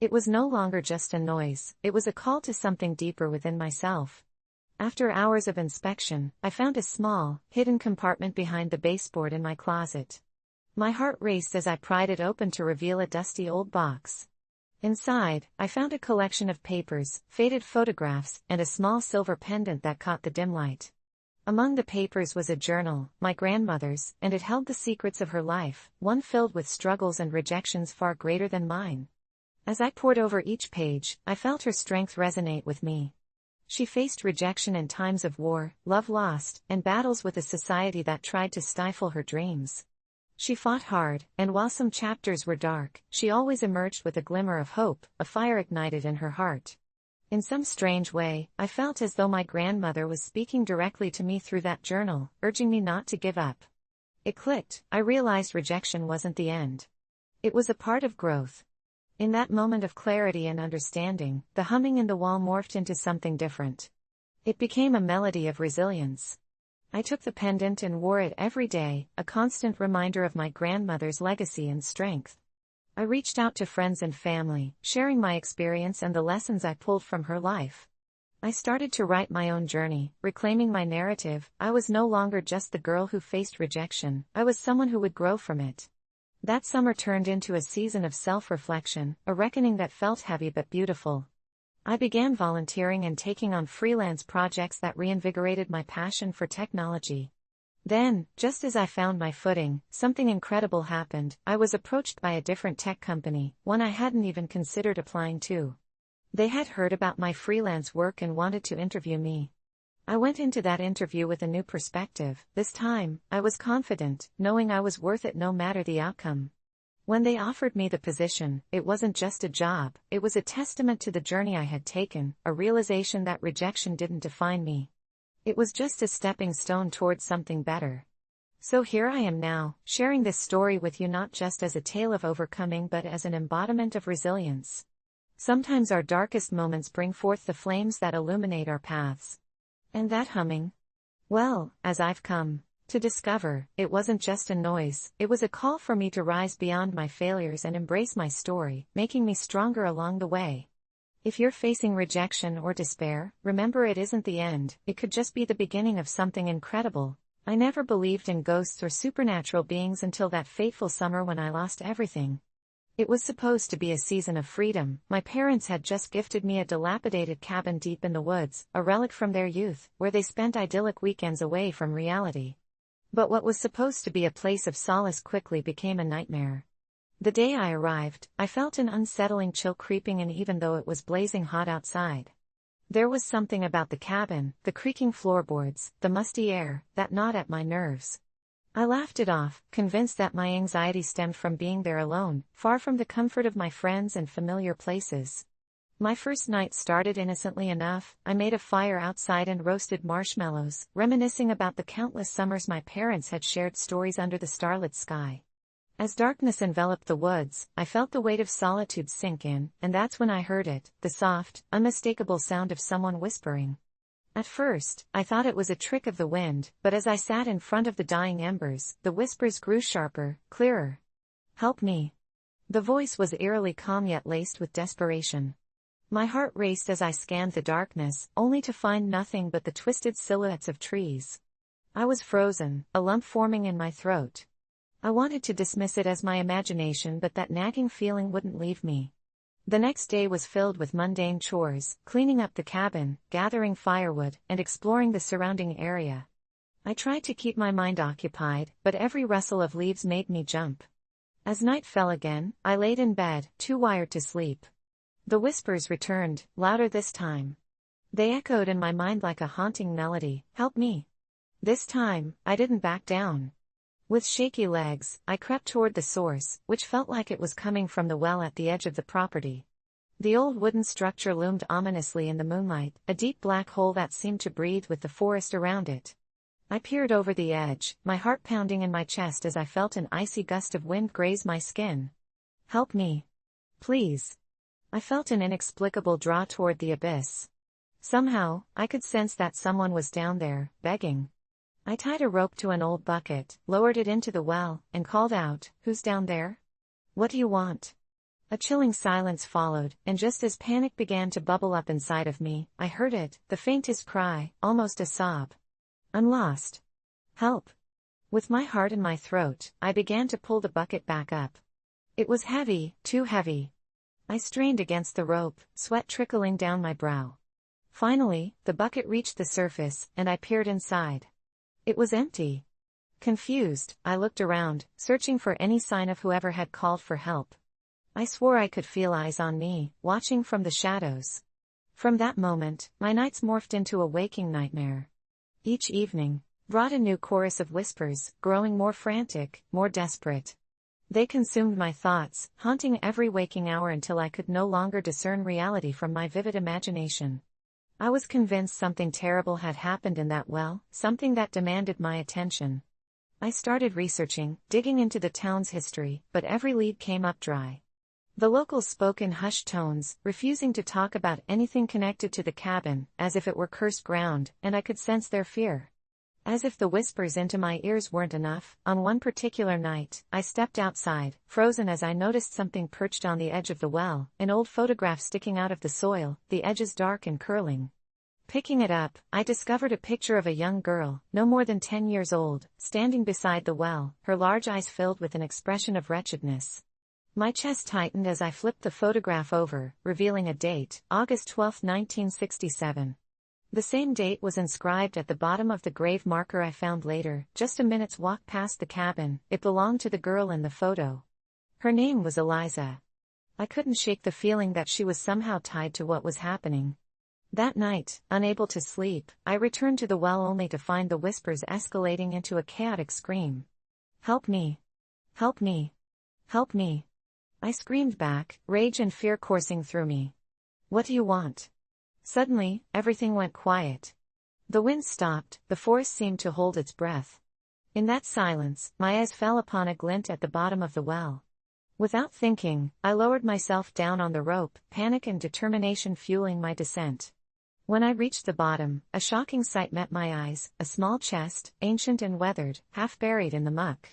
It was no longer just a noise, it was a call to something deeper within myself. After hours of inspection, I found a small, hidden compartment behind the baseboard in my closet. My heart raced as I pried it open to reveal a dusty old box. Inside, I found a collection of papers, faded photographs, and a small silver pendant that caught the dim light. Among the papers was a journal, my grandmother's, and it held the secrets of her life, one filled with struggles and rejections far greater than mine. As I pored over each page, I felt her strength resonate with me. She faced rejection in times of war, love lost, and battles with a society that tried to stifle her dreams. She fought hard, and while some chapters were dark, she always emerged with a glimmer of hope, a fire ignited in her heart. In some strange way, I felt as though my grandmother was speaking directly to me through that journal, urging me not to give up. It clicked, I realized rejection wasn't the end. It was a part of growth. In that moment of clarity and understanding, the humming in the wall morphed into something different. It became a melody of resilience. I took the pendant and wore it every day, a constant reminder of my grandmother's legacy and strength. I reached out to friends and family, sharing my experience and the lessons I pulled from her life. I started to write my own journey, reclaiming my narrative. I was no longer just the girl who faced rejection, I was someone who would grow from it. That summer turned into a season of self-reflection, a reckoning that felt heavy but beautiful. I began volunteering and taking on freelance projects that reinvigorated my passion for technology. Then, just as I found my footing, something incredible happened. I was approached by a different tech company, one I hadn't even considered applying to. They had heard about my freelance work and wanted to interview me. I went into that interview with a new perspective. This time, I was confident, knowing I was worth it no matter the outcome. When they offered me the position, it wasn't just a job, it was a testament to the journey I had taken, a realization that rejection didn't define me. It was just a stepping stone towards something better. So here I am now, sharing this story with you not just as a tale of overcoming but as an embodiment of resilience. Sometimes our darkest moments bring forth the flames that illuminate our paths. And that humming? Well, as I've come to discover, it wasn't just a noise, it was a call for me to rise beyond my failures and embrace my story, making me stronger along the way. If you're facing rejection or despair, remember it isn't the end, it could just be the beginning of something incredible. I never believed in ghosts or supernatural beings until that fateful summer when I lost everything. It was supposed to be a season of freedom. My parents had just gifted me a dilapidated cabin deep in the woods, a relic from their youth, where they spent idyllic weekends away from reality. But what was supposed to be a place of solace quickly became a nightmare. The day I arrived, I felt an unsettling chill creeping in even though it was blazing hot outside. There was something about the cabin, the creaking floorboards, the musty air, that gnawed at my nerves. I laughed it off, convinced that my anxiety stemmed from being there alone, far from the comfort of my friends and familiar places. My first night started innocently enough. I made a fire outside and roasted marshmallows, reminiscing about the countless summers my parents had shared stories under the starlit sky. As darkness enveloped the woods, I felt the weight of solitude sink in, and that's when I heard it, the soft, unmistakable sound of someone whispering. At first, I thought it was a trick of the wind, but as I sat in front of the dying embers, the whispers grew sharper, clearer. "Help me." The voice was eerily calm yet laced with desperation. My heart raced as I scanned the darkness, only to find nothing but the twisted silhouettes of trees. I was frozen, a lump forming in my throat. I wanted to dismiss it as my imagination, but that nagging feeling wouldn't leave me. The next day was filled with mundane chores, cleaning up the cabin, gathering firewood, and exploring the surrounding area. I tried to keep my mind occupied, but every rustle of leaves made me jump. As night fell again, I laid in bed, too wired to sleep. The whispers returned, louder this time. They echoed in my mind like a haunting melody, "Help me." This time, I didn't back down. With shaky legs, I crept toward the source, which felt like it was coming from the well at the edge of the property. The old wooden structure loomed ominously in the moonlight, a deep black hole that seemed to breathe with the forest around it. I peered over the edge, my heart pounding in my chest as I felt an icy gust of wind graze my skin. "Help me. Please." I felt an inexplicable draw toward the abyss. Somehow, I could sense that someone was down there, begging. I tied a rope to an old bucket, lowered it into the well, and called out, "Who's down there? What do you want?" A chilling silence followed, and just as panic began to bubble up inside of me, I heard it, the faintest cry, almost a sob. "I'm lost. Help." With my heart in my throat, I began to pull the bucket back up. It was heavy, too heavy. I strained against the rope, sweat trickling down my brow. Finally, the bucket reached the surface, and I peered inside. It was empty. Confused, I looked around, searching for any sign of whoever had called for help. I swore I could feel eyes on me, watching from the shadows. From that moment, my nights morphed into a waking nightmare. Each evening brought a new chorus of whispers, growing more frantic, more desperate. They consumed my thoughts, haunting every waking hour until I could no longer discern reality from my vivid imagination. I was convinced something terrible had happened in that well, something that demanded my attention. I started researching, digging into the town's history, but every lead came up dry. The locals spoke in hushed tones, refusing to talk about anything connected to the cabin, as if it were cursed ground, and I could sense their fear. As if the whispers into my ears weren't enough, on one particular night, I stepped outside, frozen as I noticed something perched on the edge of the well, an old photograph sticking out of the soil, the edges dark and curling. Picking it up, I discovered a picture of a young girl, no more than 10 years old, standing beside the well, her large eyes filled with an expression of wretchedness. My chest tightened as I flipped the photograph over, revealing a date, August 12, 1967. The same date was inscribed at the bottom of the grave marker I found later, just a minute's walk past the cabin. It belonged to the girl in the photo. Her name was Eliza. I couldn't shake the feeling that she was somehow tied to what was happening. That night, unable to sleep, I returned to the well only to find the whispers escalating into a chaotic scream. "Help me! Help me! Help me!" I screamed back, rage and fear coursing through me. "What do you want?" Suddenly, everything went quiet. The wind stopped, the forest seemed to hold its breath. In that silence, my eyes fell upon a glint at the bottom of the well. Without thinking, I lowered myself down on the rope, panic and determination fueling my descent. When I reached the bottom, a shocking sight met my eyes, a small chest, ancient and weathered, half buried in the muck.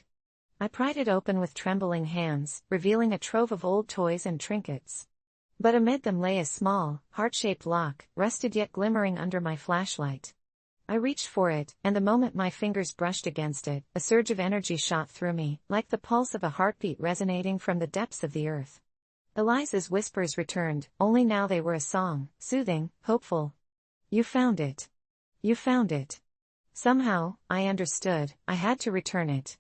I pried it open with trembling hands, revealing a trove of old toys and trinkets. But amid them lay a small, heart-shaped lock, rusted yet glimmering under my flashlight. I reached for it, and the moment my fingers brushed against it, a surge of energy shot through me, like the pulse of a heartbeat resonating from the depths of the earth. Eliza's whispers returned, only now they were a song, soothing, hopeful. "You found it. You found it." Somehow, I understood, I had to return it.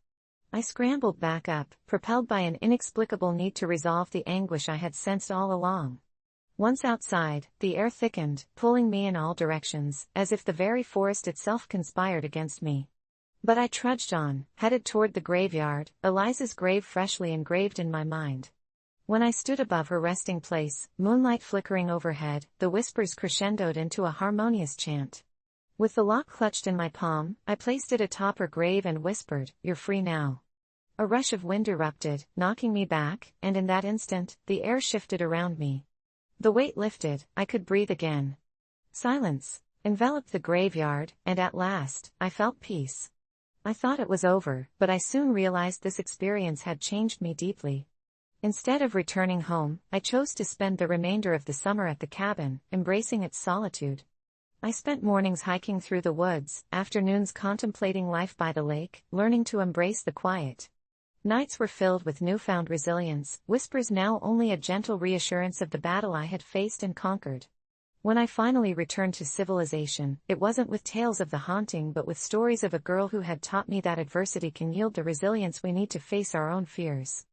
I scrambled back up, propelled by an inexplicable need to resolve the anguish I had sensed all along. Once outside, the air thickened, pulling me in all directions, as if the very forest itself conspired against me. But I trudged on, headed toward the graveyard, Eliza's grave freshly engraved in my mind. When I stood above her resting place, moonlight flickering overhead, the whispers crescendoed into a harmonious chant. With the lock clutched in my palm, I placed it atop her grave and whispered, "You're free now." A rush of wind erupted, knocking me back, and in that instant, the air shifted around me. The weight lifted, I could breathe again. Silence enveloped the graveyard, and at last, I felt peace. I thought it was over, but I soon realized this experience had changed me deeply. Instead of returning home, I chose to spend the remainder of the summer at the cabin, embracing its solitude. I spent mornings hiking through the woods, afternoons contemplating life by the lake, learning to embrace the quiet. Nights were filled with newfound resilience, whispers now only a gentle reassurance of the battle I had faced and conquered. When I finally returned to civilization, it wasn't with tales of the haunting but with stories of a girl who had taught me that adversity can yield the resilience we need to face our own fears.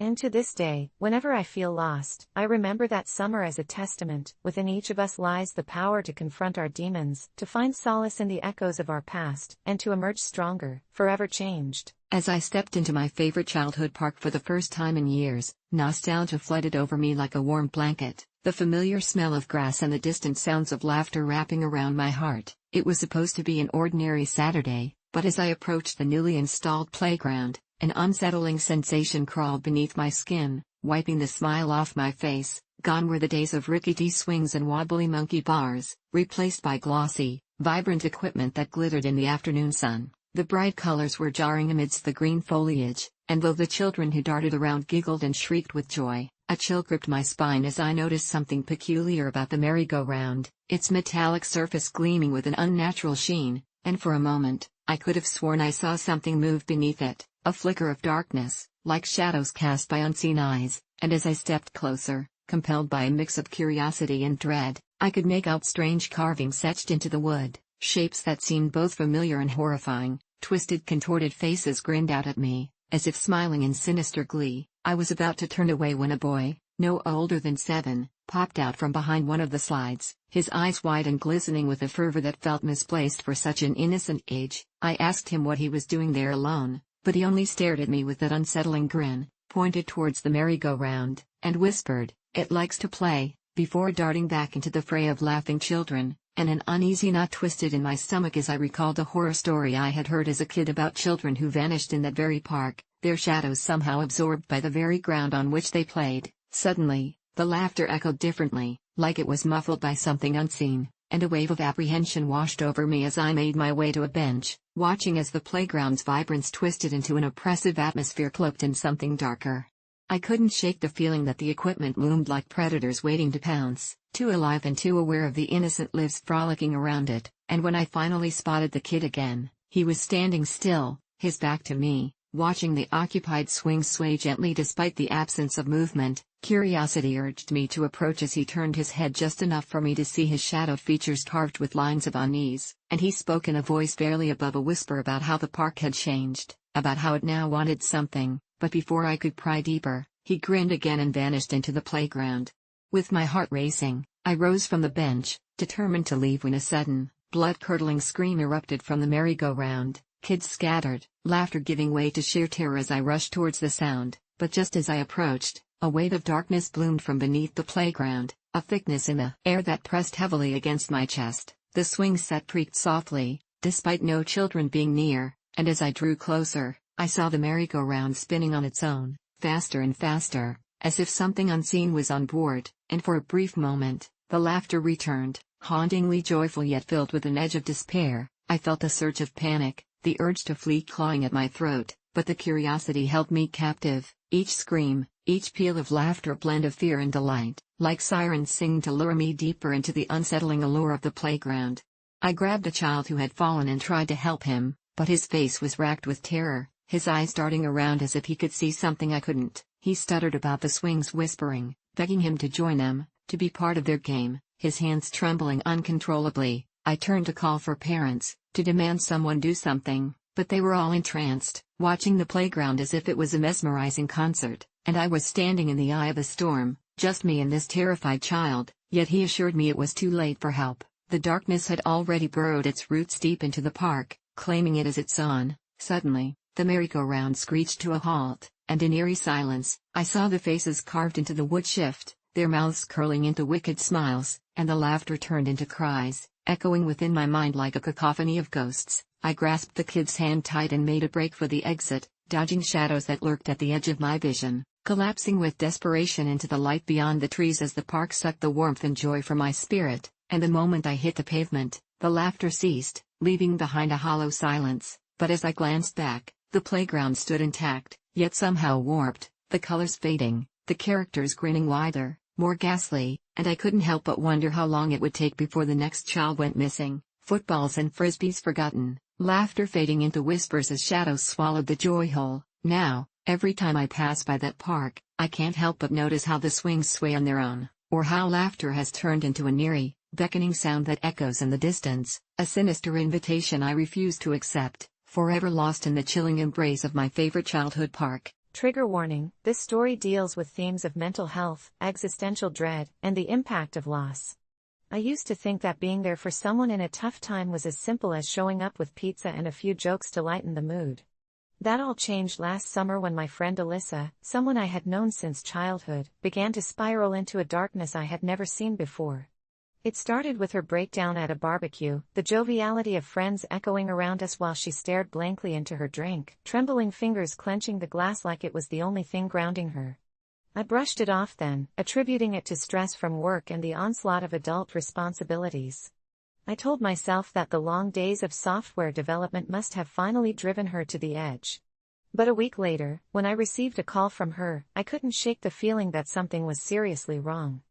And to this day, whenever I feel lost, I remember that summer as a testament. Within each of us lies the power to confront our demons, to find solace in the echoes of our past, and to emerge stronger, forever changed. As I stepped into my favorite childhood park for the first time in years, nostalgia flooded over me like a warm blanket, the familiar smell of grass and the distant sounds of laughter wrapping around my heart. It was supposed to be an ordinary Saturday, but as I approached the newly installed playground, an unsettling sensation crawled beneath my skin, wiping the smile off my face. Gone were the days of rickety swings and wobbly monkey bars, replaced by glossy, vibrant equipment that glittered in the afternoon sun. The bright colors were jarring amidst the green foliage, and though the children who darted around giggled and shrieked with joy, a chill gripped my spine as I noticed something peculiar about the merry-go-round, its metallic surface gleaming with an unnatural sheen, and for a moment, I could have sworn I saw something move beneath it, a flicker of darkness, like shadows cast by unseen eyes, and as I stepped closer, compelled by a mix of curiosity and dread, I could make out strange carvings etched into the wood, shapes that seemed both familiar and horrifying. Twisted, contorted faces grinned out at me, as if smiling in sinister glee. I was about to turn away when a boy, no older than 7, popped out from behind one of the slides, his eyes wide and glistening with a fervor that felt misplaced for such an innocent age. I asked him what he was doing there alone, but he only stared at me with that unsettling grin, pointed towards the merry-go-round, and whispered, "It likes to play," before darting back into the fray of laughing children, and an uneasy knot twisted in my stomach as I recalled a horror story I had heard as a kid about children who vanished in that very park, their shadows somehow absorbed by the very ground on which they played. Suddenly, the laughter echoed differently, like it was muffled by something unseen, and a wave of apprehension washed over me as I made my way to a bench, watching as the playground's vibrance twisted into an oppressive atmosphere cloaked in something darker. I couldn't shake the feeling that the equipment loomed like predators waiting to pounce, too alive and too aware of the innocent lives frolicking around it, and when I finally spotted the kid again, he was standing still, his back to me, watching the occupied swing sway gently despite the absence of movement. Curiosity urged me to approach as he turned his head just enough for me to see his shadowed features carved with lines of unease, and he spoke in a voice barely above a whisper about how the park had changed, about how it now wanted something. But before I could pry deeper, he grinned again and vanished into the playground. With my heart racing, I rose from the bench, determined to leave when a sudden, blood-curdling scream erupted from the merry-go-round. Kids scattered, laughter giving way to sheer terror as I rushed towards the sound, but just as I approached, a wave of darkness bloomed from beneath the playground, a thickness in the air that pressed heavily against my chest. The swing set creaked softly, despite no children being near, and as I drew closer, I saw the merry-go-round spinning on its own, faster and faster, as if something unseen was on board, and for a brief moment, the laughter returned, hauntingly joyful yet filled with an edge of despair. I felt a surge of panic, the urge to flee clawing at my throat, but the curiosity held me captive. Each scream, each peal of laughter a blend of fear and delight, like sirens singing to lure me deeper into the unsettling allure of the playground. I grabbed a child who had fallen and tried to help him, but his face was racked with terror, his eyes darting around as if he could see something I couldn't. He stuttered about the swings, whispering, begging him to join them, to be part of their game, his hands trembling uncontrollably. I turned to call for parents, to demand someone do something, but they were all entranced, watching the playground as if it was a mesmerizing concert, and I was standing in the eye of a storm, just me and this terrified child. Yet he assured me it was too late for help. The darkness had already burrowed its roots deep into the park, claiming it as its own. Suddenly, the merry-go-round screeched to a halt, and in eerie silence, I saw the faces carved into the wood shift, their mouths curling into wicked smiles, and the laughter turned into cries, echoing within my mind like a cacophony of ghosts. I grasped the kid's hand tight and made a break for the exit, dodging shadows that lurked at the edge of my vision, collapsing with desperation into the light beyond the trees as the park sucked the warmth and joy from my spirit, and the moment I hit the pavement, the laughter ceased, leaving behind a hollow silence. But as I glanced back, the playground stood intact, yet somehow warped, the colors fading, the characters grinning wider, more ghastly, and I couldn't help but wonder how long it would take before the next child went missing, footballs and frisbees forgotten, laughter fading into whispers as shadows swallowed the joy hole. Now, every time I pass by that park, I can't help but notice how the swings sway on their own, or how laughter has turned into an eerie, beckoning sound that echoes in the distance, a sinister invitation I refuse to accept, forever lost in the chilling embrace of my favorite childhood park. Trigger warning: this story deals with themes of mental health, existential dread, and the impact of loss. I used to think that being there for someone in a tough time was as simple as showing up with pizza and a few jokes to lighten the mood. That all changed last summer when my friend Alyssa, someone I had known since childhood, began to spiral into a darkness I had never seen before. It started with her breakdown at a barbecue, the joviality of friends echoing around us while she stared blankly into her drink, trembling fingers clenching the glass like it was the only thing grounding her. I brushed it off then, attributing it to stress from work and the onslaught of adult responsibilities. I told myself that the long days of software development must have finally driven her to the edge. But a week later, when I received a call from her, I couldn't shake the feeling that something was seriously wrong.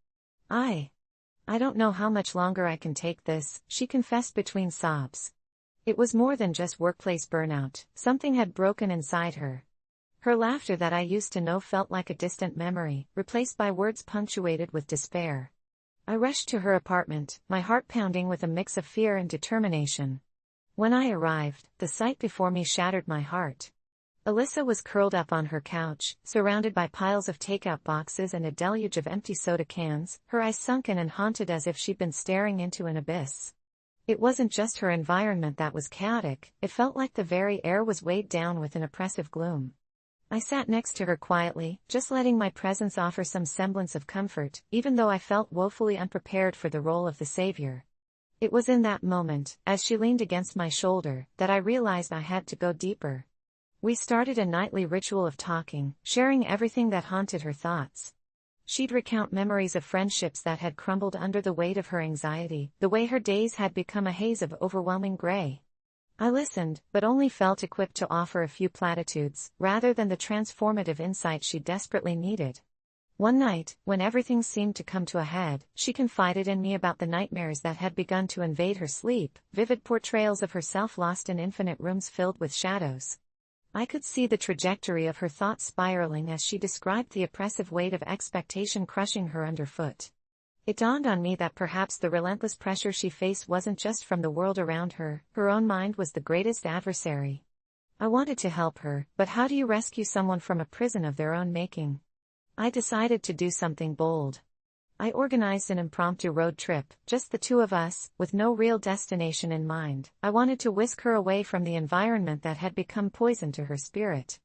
I don't know how much longer I can take this, she confessed between sobs. It was more than just workplace burnout, something had broken inside her. Her laughter that I used to know felt like a distant memory, replaced by words punctuated with despair. I rushed to her apartment, my heart pounding with a mix of fear and determination. When I arrived, the sight before me shattered my heart. Alyssa was curled up on her couch, surrounded by piles of takeout boxes and a deluge of empty soda cans, her eyes sunken and haunted as if she'd been staring into an abyss. It wasn't just her environment that was chaotic, it felt like the very air was weighed down with an oppressive gloom. I sat next to her quietly, just letting my presence offer some semblance of comfort, even though I felt woefully unprepared for the role of the savior. It was in that moment, as she leaned against my shoulder, that I realized I had to go deeper. We started a nightly ritual of talking, sharing everything that haunted her thoughts. She'd recount memories of friendships that had crumbled under the weight of her anxiety, the way her days had become a haze of overwhelming gray. I listened, but only felt equipped to offer a few platitudes, rather than the transformative insight she desperately needed. One night, when everything seemed to come to a head, she confided in me about the nightmares that had begun to invade her sleep, vivid portrayals of herself lost in infinite rooms filled with shadows. I could see the trajectory of her thoughts spiraling as she described the oppressive weight of expectation crushing her underfoot. It dawned on me that perhaps the relentless pressure she faced wasn't just from the world around her, her own mind was the greatest adversary. I wanted to help her, but how do you rescue someone from a prison of their own making? I decided to do something bold. I organized an impromptu road trip, just the two of us, with no real destination in mind. I wanted to whisk her away from the environment that had become poison to her spirit.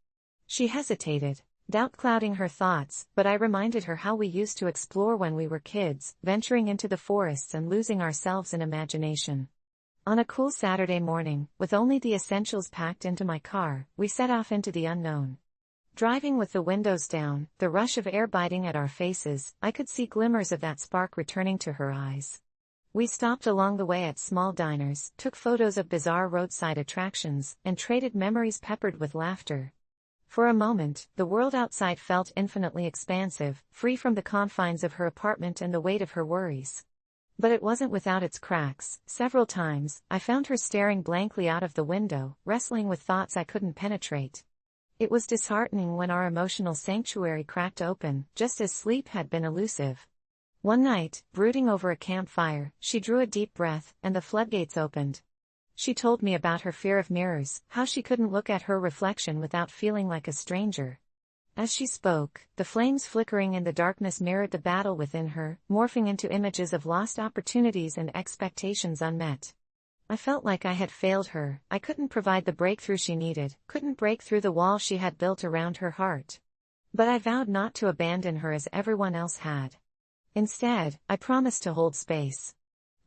She hesitated, doubt clouding her thoughts, but I reminded her how we used to explore when we were kids, venturing into the forests and losing ourselves in imagination. On a cool Saturday morning, with only the essentials packed into my car, we set off into the unknown. Driving with the windows down, the rush of air biting at our faces, I could see glimmers of that spark returning to her eyes. We stopped along the way at small diners, took photos of bizarre roadside attractions, and traded memories peppered with laughter. For a moment, the world outside felt infinitely expansive, free from the confines of her apartment and the weight of her worries. But it wasn't without its cracks. Several times, I found her staring blankly out of the window, wrestling with thoughts I couldn't penetrate. It was disheartening when our emotional sanctuary cracked open, just as sleep had been elusive. One night, brooding over a campfire, she drew a deep breath, and the floodgates opened. She told me about her fear of mirrors, how she couldn't look at her reflection without feeling like a stranger. As she spoke, the flames flickering in the darkness mirrored the battle within her, morphing into images of lost opportunities and expectations unmet. I felt like I had failed her. I couldn't provide the breakthrough she needed, couldn't break through the wall she had built around her heart. But I vowed not to abandon her as everyone else had. Instead, I promised to hold space.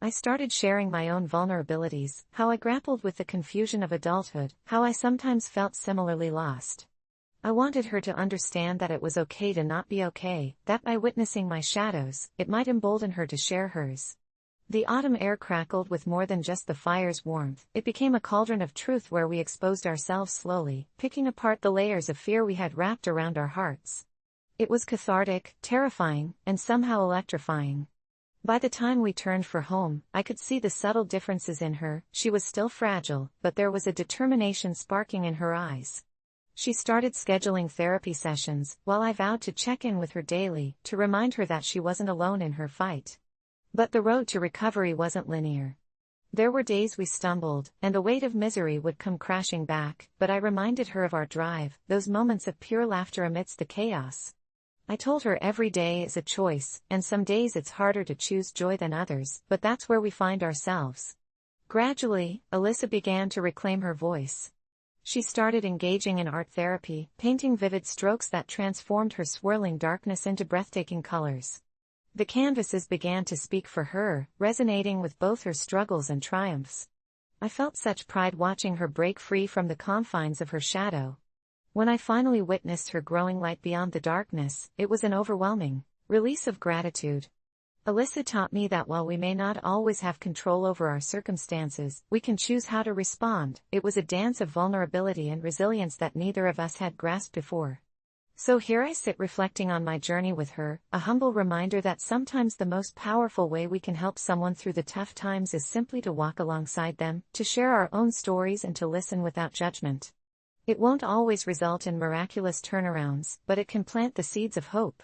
I started sharing my own vulnerabilities, how I grappled with the confusion of adulthood, how I sometimes felt similarly lost. I wanted her to understand that it was okay to not be okay, that by witnessing my shadows, it might embolden her to share hers. The autumn air crackled with more than just the fire's warmth. It became a cauldron of truth where we exposed ourselves slowly, picking apart the layers of fear we had wrapped around our hearts. It was cathartic, terrifying, and somehow electrifying. By the time we turned for home, I could see the subtle differences in her. She was still fragile, but there was a determination sparking in her eyes. She started scheduling therapy sessions, while I vowed to check in with her daily, to remind her that she wasn't alone in her fight. But the road to recovery wasn't linear. There were days we stumbled, and the weight of misery would come crashing back, but I reminded her of our drive, those moments of pure laughter amidst the chaos. I told her every day is a choice, and some days it's harder to choose joy than others, but that's where we find ourselves. Gradually, Alyssa began to reclaim her voice. She started engaging in art therapy, painting vivid strokes that transformed her swirling darkness into breathtaking colors. The canvases began to speak for her, resonating with both her struggles and triumphs. I felt such pride watching her break free from the confines of her shadow. When I finally witnessed her growing light beyond the darkness, it was an overwhelming release of gratitude. Alyssa taught me that while we may not always have control over our circumstances, we can choose how to respond. It was a dance of vulnerability and resilience that neither of us had grasped before. So here I sit reflecting on my journey with her, a humble reminder that sometimes the most powerful way we can help someone through the tough times is simply to walk alongside them, to share our own stories and to listen without judgment. It won't always result in miraculous turnarounds, but it can plant the seeds of hope.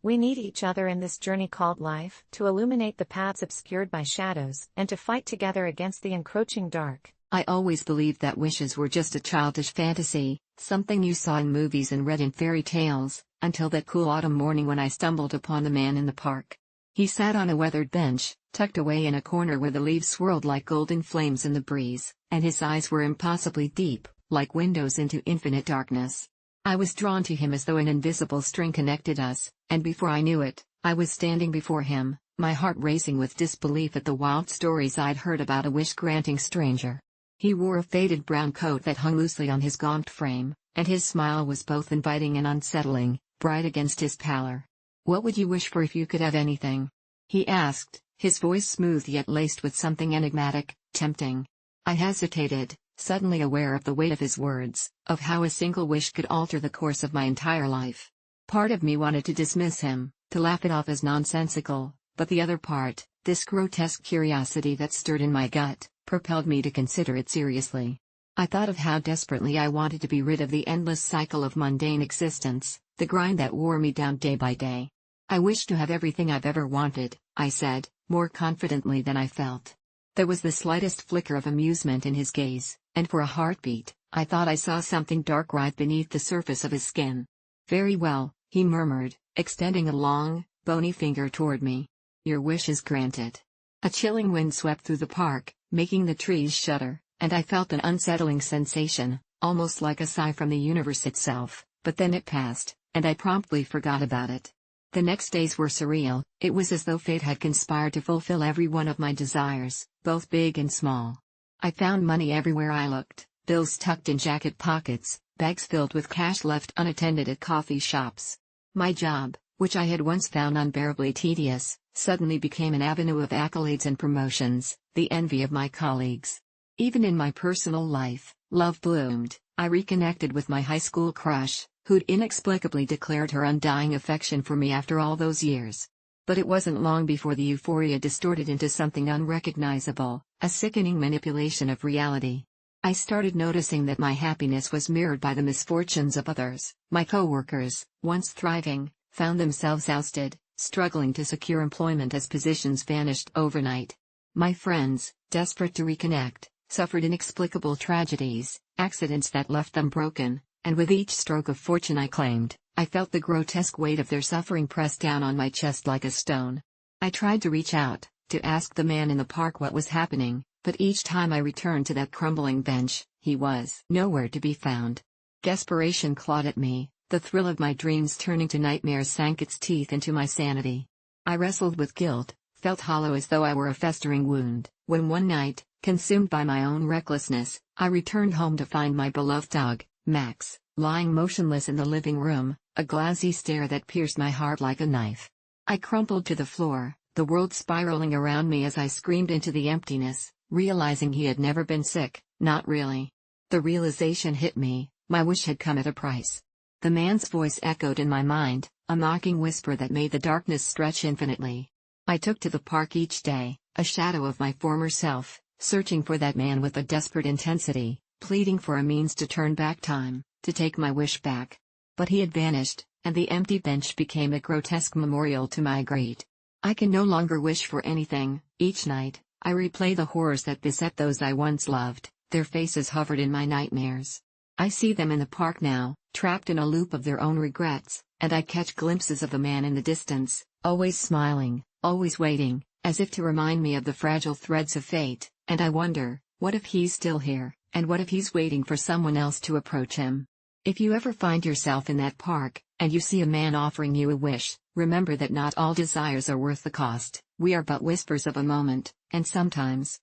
We need each other in this journey called life, to illuminate the paths obscured by shadows, and to fight together against the encroaching dark. I always believed that wishes were just a childish fantasy, something you saw in movies and read in fairy tales, until that cool autumn morning when I stumbled upon the man in the park. He sat on a weathered bench, tucked away in a corner where the leaves swirled like golden flames in the breeze, and his eyes were impossibly deep, like windows into infinite darkness. I was drawn to him as though an invisible string connected us, and before I knew it, I was standing before him, my heart racing with disbelief at the wild stories I'd heard about a wish-granting stranger. He wore a faded brown coat that hung loosely on his gaunt frame, and his smile was both inviting and unsettling, bright against his pallor. "What would you wish for if you could have anything?" he asked, his voice smooth yet laced with something enigmatic, tempting. I hesitated, suddenly aware of the weight of his words, of how a single wish could alter the course of my entire life. Part of me wanted to dismiss him, to laugh it off as nonsensical, but the other part, this grotesque curiosity that stirred in my gut, propelled me to consider it seriously. I thought of how desperately I wanted to be rid of the endless cycle of mundane existence, the grind that wore me down day by day. "I wish to have everything I've ever wanted," I said, more confidently than I felt. There was the slightest flicker of amusement in his gaze, and for a heartbeat, I thought I saw something dark writhe beneath the surface of his skin. "Very well," he murmured, extending a long, bony finger toward me. "Your wish is granted." A chilling wind swept through the park, making the trees shudder, and I felt an unsettling sensation, almost like a sigh from the universe itself, but then it passed, and I promptly forgot about it. The next days were surreal. It was as though fate had conspired to fulfill every one of my desires, both big and small. I found money everywhere I looked, bills tucked in jacket pockets, bags filled with cash left unattended at coffee shops. My job, which I had once found unbearably tedious, suddenly became an avenue of accolades and promotions, the envy of my colleagues. Even in my personal life, love bloomed. I reconnected with my high school crush, who'd inexplicably declared her undying affection for me after all those years. But it wasn't long before the euphoria distorted into something unrecognizable, a sickening manipulation of reality. I started noticing that my happiness was mirrored by the misfortunes of others. My coworkers, once thriving, found themselves ousted, struggling to secure employment as positions vanished overnight. My friends, desperate to reconnect, suffered inexplicable tragedies, accidents that left them broken, and with each stroke of fortune I claimed, I felt the grotesque weight of their suffering press down on my chest like a stone. I tried to reach out, to ask the man in the park what was happening, But each time I returned to that crumbling bench, he was nowhere to be found. Desperation clawed at me, the thrill of my dreams turning to nightmares sank its teeth into my sanity. I wrestled with guilt, felt hollow as though I were a festering wound, when one night, consumed by my own recklessness, I returned home to find my beloved dog, Max, lying motionless in the living room, a glassy stare that pierced my heart like a knife. I crumpled to the floor, the world spiraling around me as I screamed into the emptiness, realizing he had never been sick, not really. The realization hit me, my wish had come at a price. The man's voice echoed in my mind, a mocking whisper that made the darkness stretch infinitely. I took to the park each day, a shadow of my former self, searching for that man with a desperate intensity, pleading for a means to turn back time, to take my wish back. But he had vanished, and the empty bench became a grotesque memorial to my greed. I can no longer wish for anything. Each night, I replay the horrors that beset those I once loved, their faces hovered in my nightmares. I see them in the park now, trapped in a loop of their own regrets, and I catch glimpses of the man in the distance, always smiling, always waiting, as if to remind me of the fragile threads of fate, and I wonder, what if he's still here, and what if he's waiting for someone else to approach him? If you ever find yourself in that park, and you see a man offering you a wish, remember that not all desires are worth the cost. We are but whispers of a moment, and sometimes,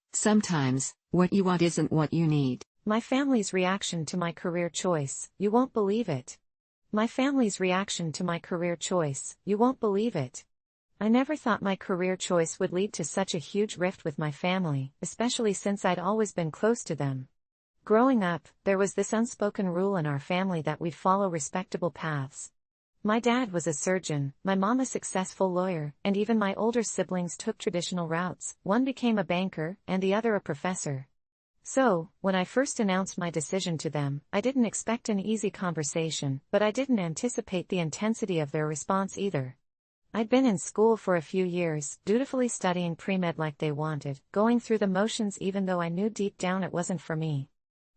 what you want isn't what you need. My family's reaction to my career choice, you won't believe it. My family's reaction to my career choice, you won't believe it. I never thought my career choice would lead to such a huge rift with my family, especially since I'd always been close to them. Growing up, there was this unspoken rule in our family that we'd follow respectable paths. My dad was a surgeon, my mom a successful lawyer, and even my older siblings took traditional routes. One became a banker, and the other a professor. So, when I first announced my decision to them, I didn't expect an easy conversation, but I didn't anticipate the intensity of their response either. I'd been in school for a few years, dutifully studying pre-med like they wanted, going through the motions even though I knew deep down it wasn't for me.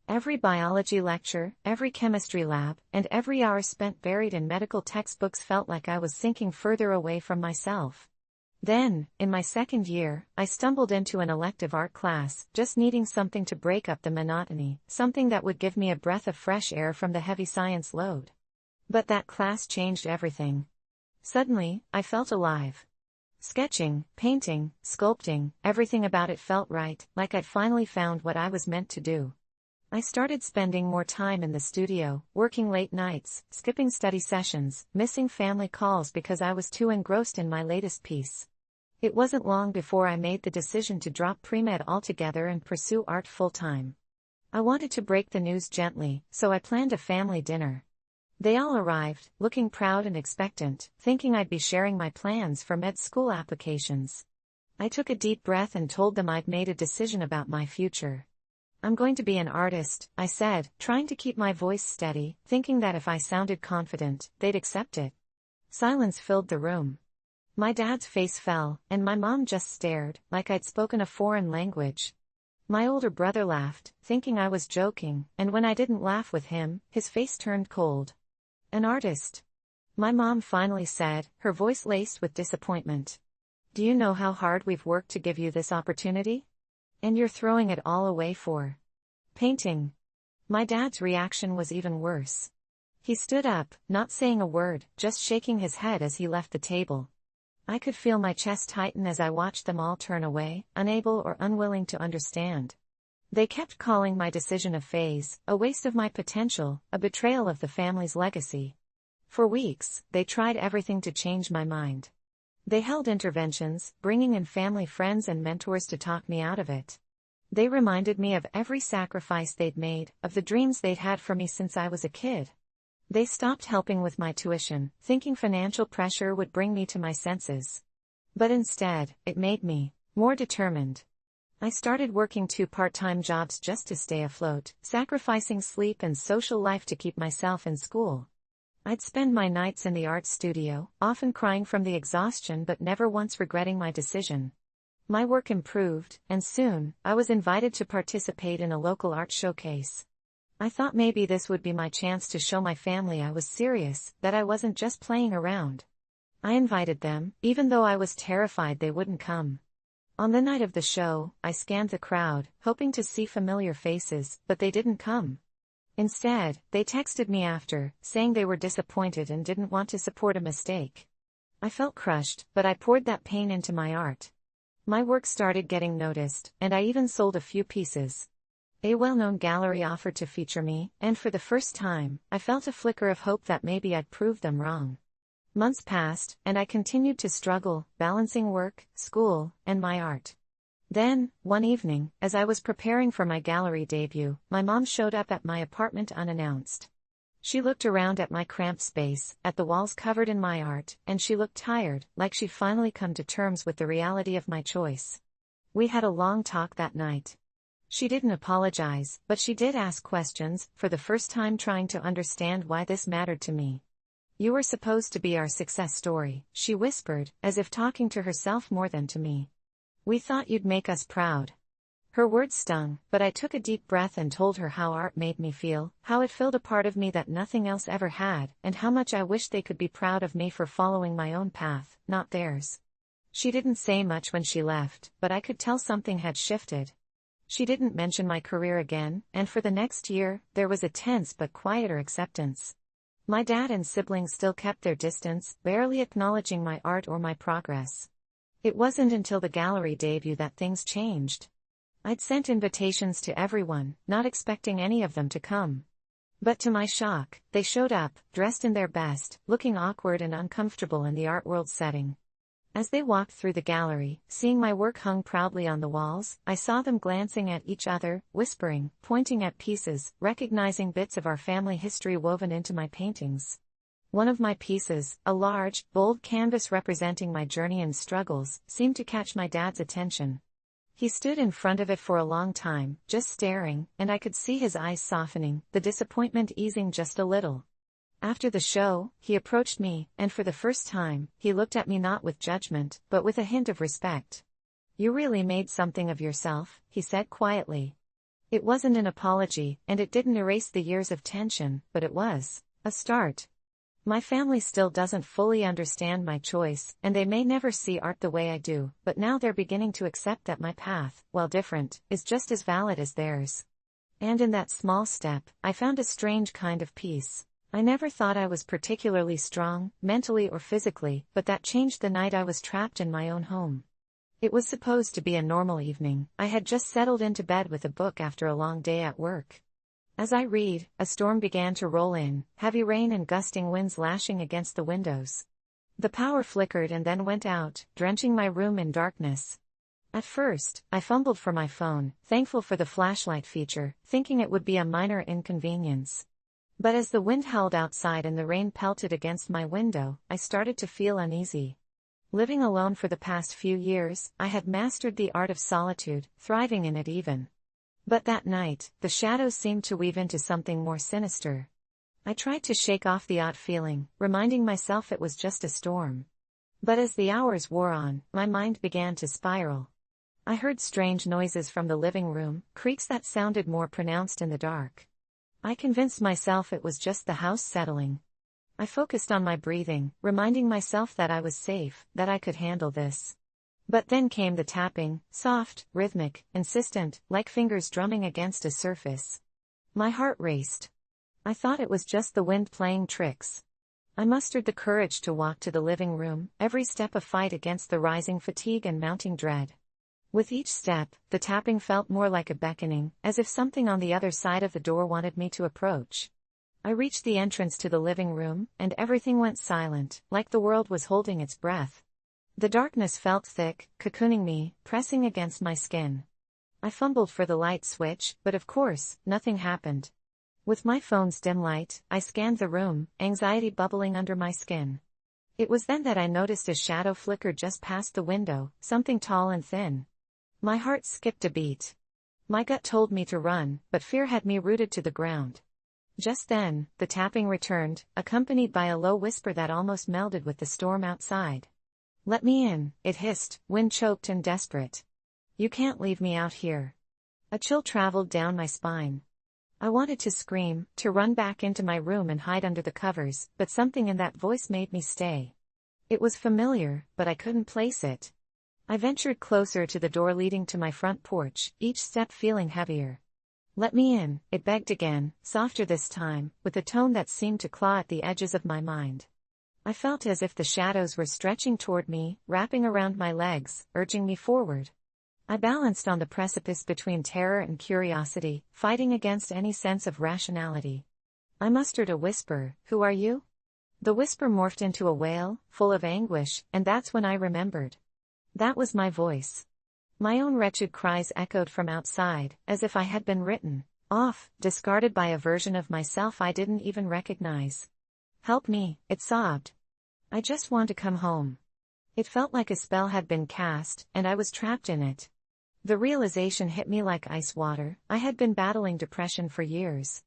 Every biology lecture, every chemistry lab, and every hour spent buried in medical textbooks felt like I was sinking further away from myself. Then, in my second year, I stumbled into an elective art class, just needing something to break up the monotony, something that would give me a breath of fresh air from the heavy science load. But that class changed everything. Suddenly, I felt alive. Sketching, painting, sculpting, everything about it felt right, like I'd finally found what I was meant to do. I started spending more time in the studio, working late nights, skipping study sessions, missing family calls because I was too engrossed in my latest piece. It wasn't long before I made the decision to drop pre-med altogether and pursue art full-time. I wanted to break the news gently, so I planned a family dinner. They all arrived, looking proud and expectant, thinking I'd be sharing my plans for med school applications. I took a deep breath and told them I'd made a decision about my future. I'm going to be an artist, I said, trying to keep my voice steady, thinking that if I sounded confident, they'd accept it. Silence filled the room. My dad's face fell, and my mom just stared, like I'd spoken a foreign language. My older brother laughed, thinking I was joking, and when I didn't laugh with him, his face turned cold. An artist? My mom finally said, her voice laced with disappointment. Do you know how hard we've worked to give you this opportunity? And you're throwing it all away for painting. My dad's reaction was even worse. He stood up, not saying a word, just shaking his head as he left the table. I could feel my chest tighten as I watched them all turn away, unable or unwilling to understand. They kept calling my decision a phase, a waste of my potential, a betrayal of the family's legacy. For weeks, they tried everything to change my mind. They held interventions, bringing in family friends and mentors to talk me out of it. They reminded me of every sacrifice they'd made, of the dreams they'd had for me since I was a kid. They stopped helping with my tuition, thinking financial pressure would bring me to my senses. But instead, it made me more determined. I started working 2 part-time jobs just to stay afloat, sacrificing sleep and social life to keep myself in school. I'd spend my nights in the art studio, often crying from the exhaustion but never once regretting my decision. My work improved, and soon, I was invited to participate in a local art showcase. I thought maybe this would be my chance to show my family I was serious, that I wasn't just playing around. I invited them, even though I was terrified they wouldn't come. On the night of the show, I scanned the crowd, hoping to see familiar faces, but they didn't come. Instead, they texted me after, saying they were disappointed and didn't want to support a mistake. I felt crushed, but I poured that pain into my art. My work started getting noticed, and I even sold a few pieces. A well-known gallery offered to feature me, and for the first time, I felt a flicker of hope that maybe I'd prove them wrong. Months passed, and I continued to struggle, balancing work, school, and my art. Then, one evening, as I was preparing for my gallery debut, my mom showed up at my apartment unannounced. She looked around at my cramped space, at the walls covered in my art, and she looked tired, like she'd finally come to terms with the reality of my choice. We had a long talk that night. She didn't apologize, but she did ask questions, for the first time trying to understand why this mattered to me. "You were supposed to be our success story," she whispered, as if talking to herself more than to me. "We thought you'd make us proud." Her words stung, but I took a deep breath and told her how art made me feel, how it filled a part of me that nothing else ever had, and how much I wished they could be proud of me for following my own path, not theirs. She didn't say much when she left, but I could tell something had shifted. She didn't mention my career again, and for the next year, there was a tense but quieter acceptance. My dad and siblings still kept their distance, barely acknowledging my art or my progress. It wasn't until the gallery debut that things changed. I'd sent invitations to everyone, not expecting any of them to come. But to my shock, they showed up, dressed in their best, looking awkward and uncomfortable in the art world setting. As they walked through the gallery, seeing my work hung proudly on the walls, I saw them glancing at each other, whispering, pointing at pieces, recognizing bits of our family history woven into my paintings. One of my pieces, a large, bold canvas representing my journey and struggles, seemed to catch my dad's attention. He stood in front of it for a long time, just staring, and I could see his eyes softening, the disappointment easing just a little. After the show, he approached me, and for the first time, he looked at me not with judgment, but with a hint of respect. "You really made something of yourself," he said quietly. It wasn't an apology, and it didn't erase the years of tension, but it was a start. My family still doesn't fully understand my choice, and they may never see art the way I do, but now they're beginning to accept that my path, while different, is just as valid as theirs. And in that small step, I found a strange kind of peace. I never thought I was particularly strong, mentally or physically, but that changed the night I was trapped in my own home. It was supposed to be a normal evening. I had just settled into bed with a book after a long day at work. As I read, a storm began to roll in, heavy rain and gusting winds lashing against the windows. The power flickered and then went out, drenching my room in darkness. At first, I fumbled for my phone, thankful for the flashlight feature, thinking it would be a minor inconvenience. But as the wind howled outside and the rain pelted against my window, I started to feel uneasy. Living alone for the past few years, I had mastered the art of solitude, thriving in it even. But that night, the shadows seemed to weave into something more sinister. I tried to shake off the odd feeling, reminding myself it was just a storm. But as the hours wore on, my mind began to spiral. I heard strange noises from the living room, creaks that sounded more pronounced in the dark. I convinced myself it was just the house settling. I focused on my breathing, reminding myself that I was safe, that I could handle this. But then came the tapping, soft, rhythmic, insistent, like fingers drumming against a surface. My heart raced. I thought it was just the wind playing tricks. I mustered the courage to walk to the living room, every step a fight against the rising fatigue and mounting dread. With each step, the tapping felt more like a beckoning, as if something on the other side of the door wanted me to approach. I reached the entrance to the living room, and everything went silent, like the world was holding its breath. The darkness felt thick, cocooning me, pressing against my skin. I fumbled for the light switch, but of course, nothing happened. With my phone's dim light, I scanned the room, anxiety bubbling under my skin. It was then that I noticed a shadow flicker just past the window, something tall and thin. My heart skipped a beat. My gut told me to run, but fear had me rooted to the ground. Just then, the tapping returned, accompanied by a low whisper that almost melded with the storm outside. "Let me in," it hissed, wind-choked and desperate. "You can't leave me out here." A chill traveled down my spine. I wanted to scream, to run back into my room and hide under the covers, but something in that voice made me stay. It was familiar, but I couldn't place it. I ventured closer to the door leading to my front porch, each step feeling heavier. "Let me in," it begged again, softer this time, with a tone that seemed to claw at the edges of my mind. I felt as if the shadows were stretching toward me, wrapping around my legs, urging me forward. I balanced on the precipice between terror and curiosity, fighting against any sense of rationality. I mustered a whisper, "Who are you?" The whisper morphed into a wail, full of anguish, and that's when I remembered. That was my voice. My own wretched cries echoed from outside, as if I had been written off, discarded by a version of myself I didn't even recognize. "Help me," it sobbed. "I just want to come home." It felt like a spell had been cast, and I was trapped in it. The realization hit me like ice water. I had been battling depression for years.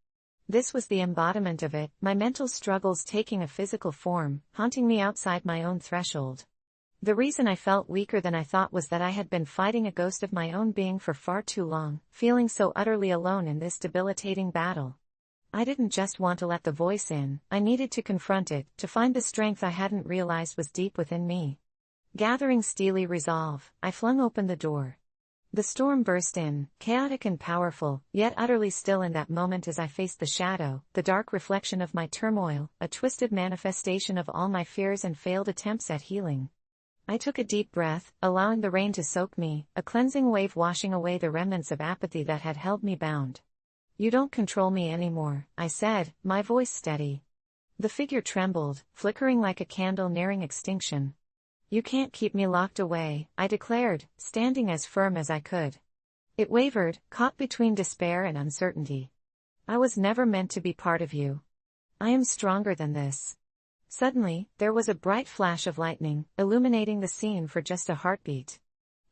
This was the embodiment of it, my mental struggles taking a physical form, haunting me outside my own threshold. The reason I felt weaker than I thought was that I had been fighting a ghost of my own being for far too long, feeling so utterly alone in this debilitating battle. I didn't just want to let the voice in, I needed to confront it, to find the strength I hadn't realized was deep within me. Gathering steely resolve, I flung open the door. The storm burst in, chaotic and powerful, yet utterly still in that moment as I faced the shadow, the dark reflection of my turmoil, a twisted manifestation of all my fears and failed attempts at healing. I took a deep breath, allowing the rain to soak me, a cleansing wave washing away the remnants of apathy that had held me bound. "You don't control me anymore," I said, my voice steady. The figure trembled, flickering like a candle nearing extinction. "You can't keep me locked away," I declared, standing as firm as I could. It wavered, caught between despair and uncertainty. "I was never meant to be part of you. I am stronger than this." Suddenly, there was a bright flash of lightning, illuminating the scene for just a heartbeat.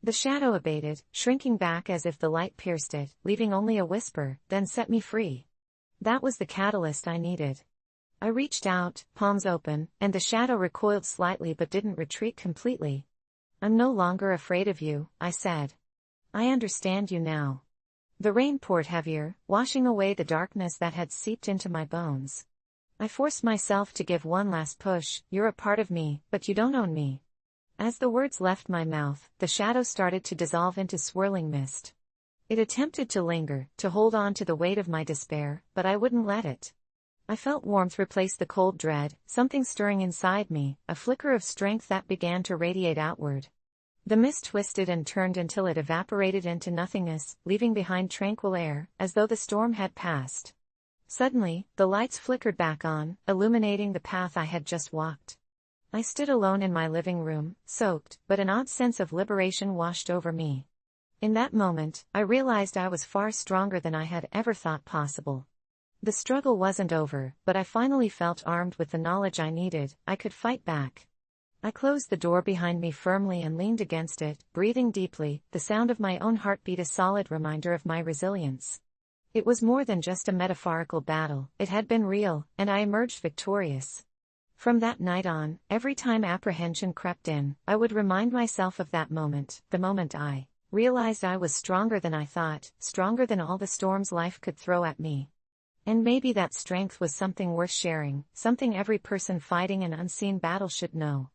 The shadow abated, shrinking back as if the light pierced it, leaving only a whisper, "Then set me free." That was the catalyst I needed. I reached out, palms open, and the shadow recoiled slightly but didn't retreat completely. "I'm no longer afraid of you," I said. "I understand you now." The rain poured heavier, washing away the darkness that had seeped into my bones. I forced myself to give one last push. "You're a part of me, but you don't own me." As the words left my mouth, the shadow started to dissolve into swirling mist. It attempted to linger, to hold on to the weight of my despair, but I wouldn't let it. I felt warmth replace the cold dread, something stirring inside me, a flicker of strength that began to radiate outward. The mist twisted and turned until it evaporated into nothingness, leaving behind tranquil air, as though the storm had passed. Suddenly, the lights flickered back on, illuminating the path I had just walked. I stood alone in my living room, soaked, but an odd sense of liberation washed over me. In that moment, I realized I was far stronger than I had ever thought possible. The struggle wasn't over, but I finally felt armed with the knowledge I needed. I could fight back. I closed the door behind me firmly and leaned against it, breathing deeply, the sound of my own heartbeat a solid reminder of my resilience. It was more than just a metaphorical battle, it had been real, and I emerged victorious. From that night on, every time apprehension crept in, I would remind myself of that moment, the moment I realized I was stronger than I thought, stronger than all the storms life could throw at me. And maybe that strength was something worth sharing, something every person fighting an unseen battle should know.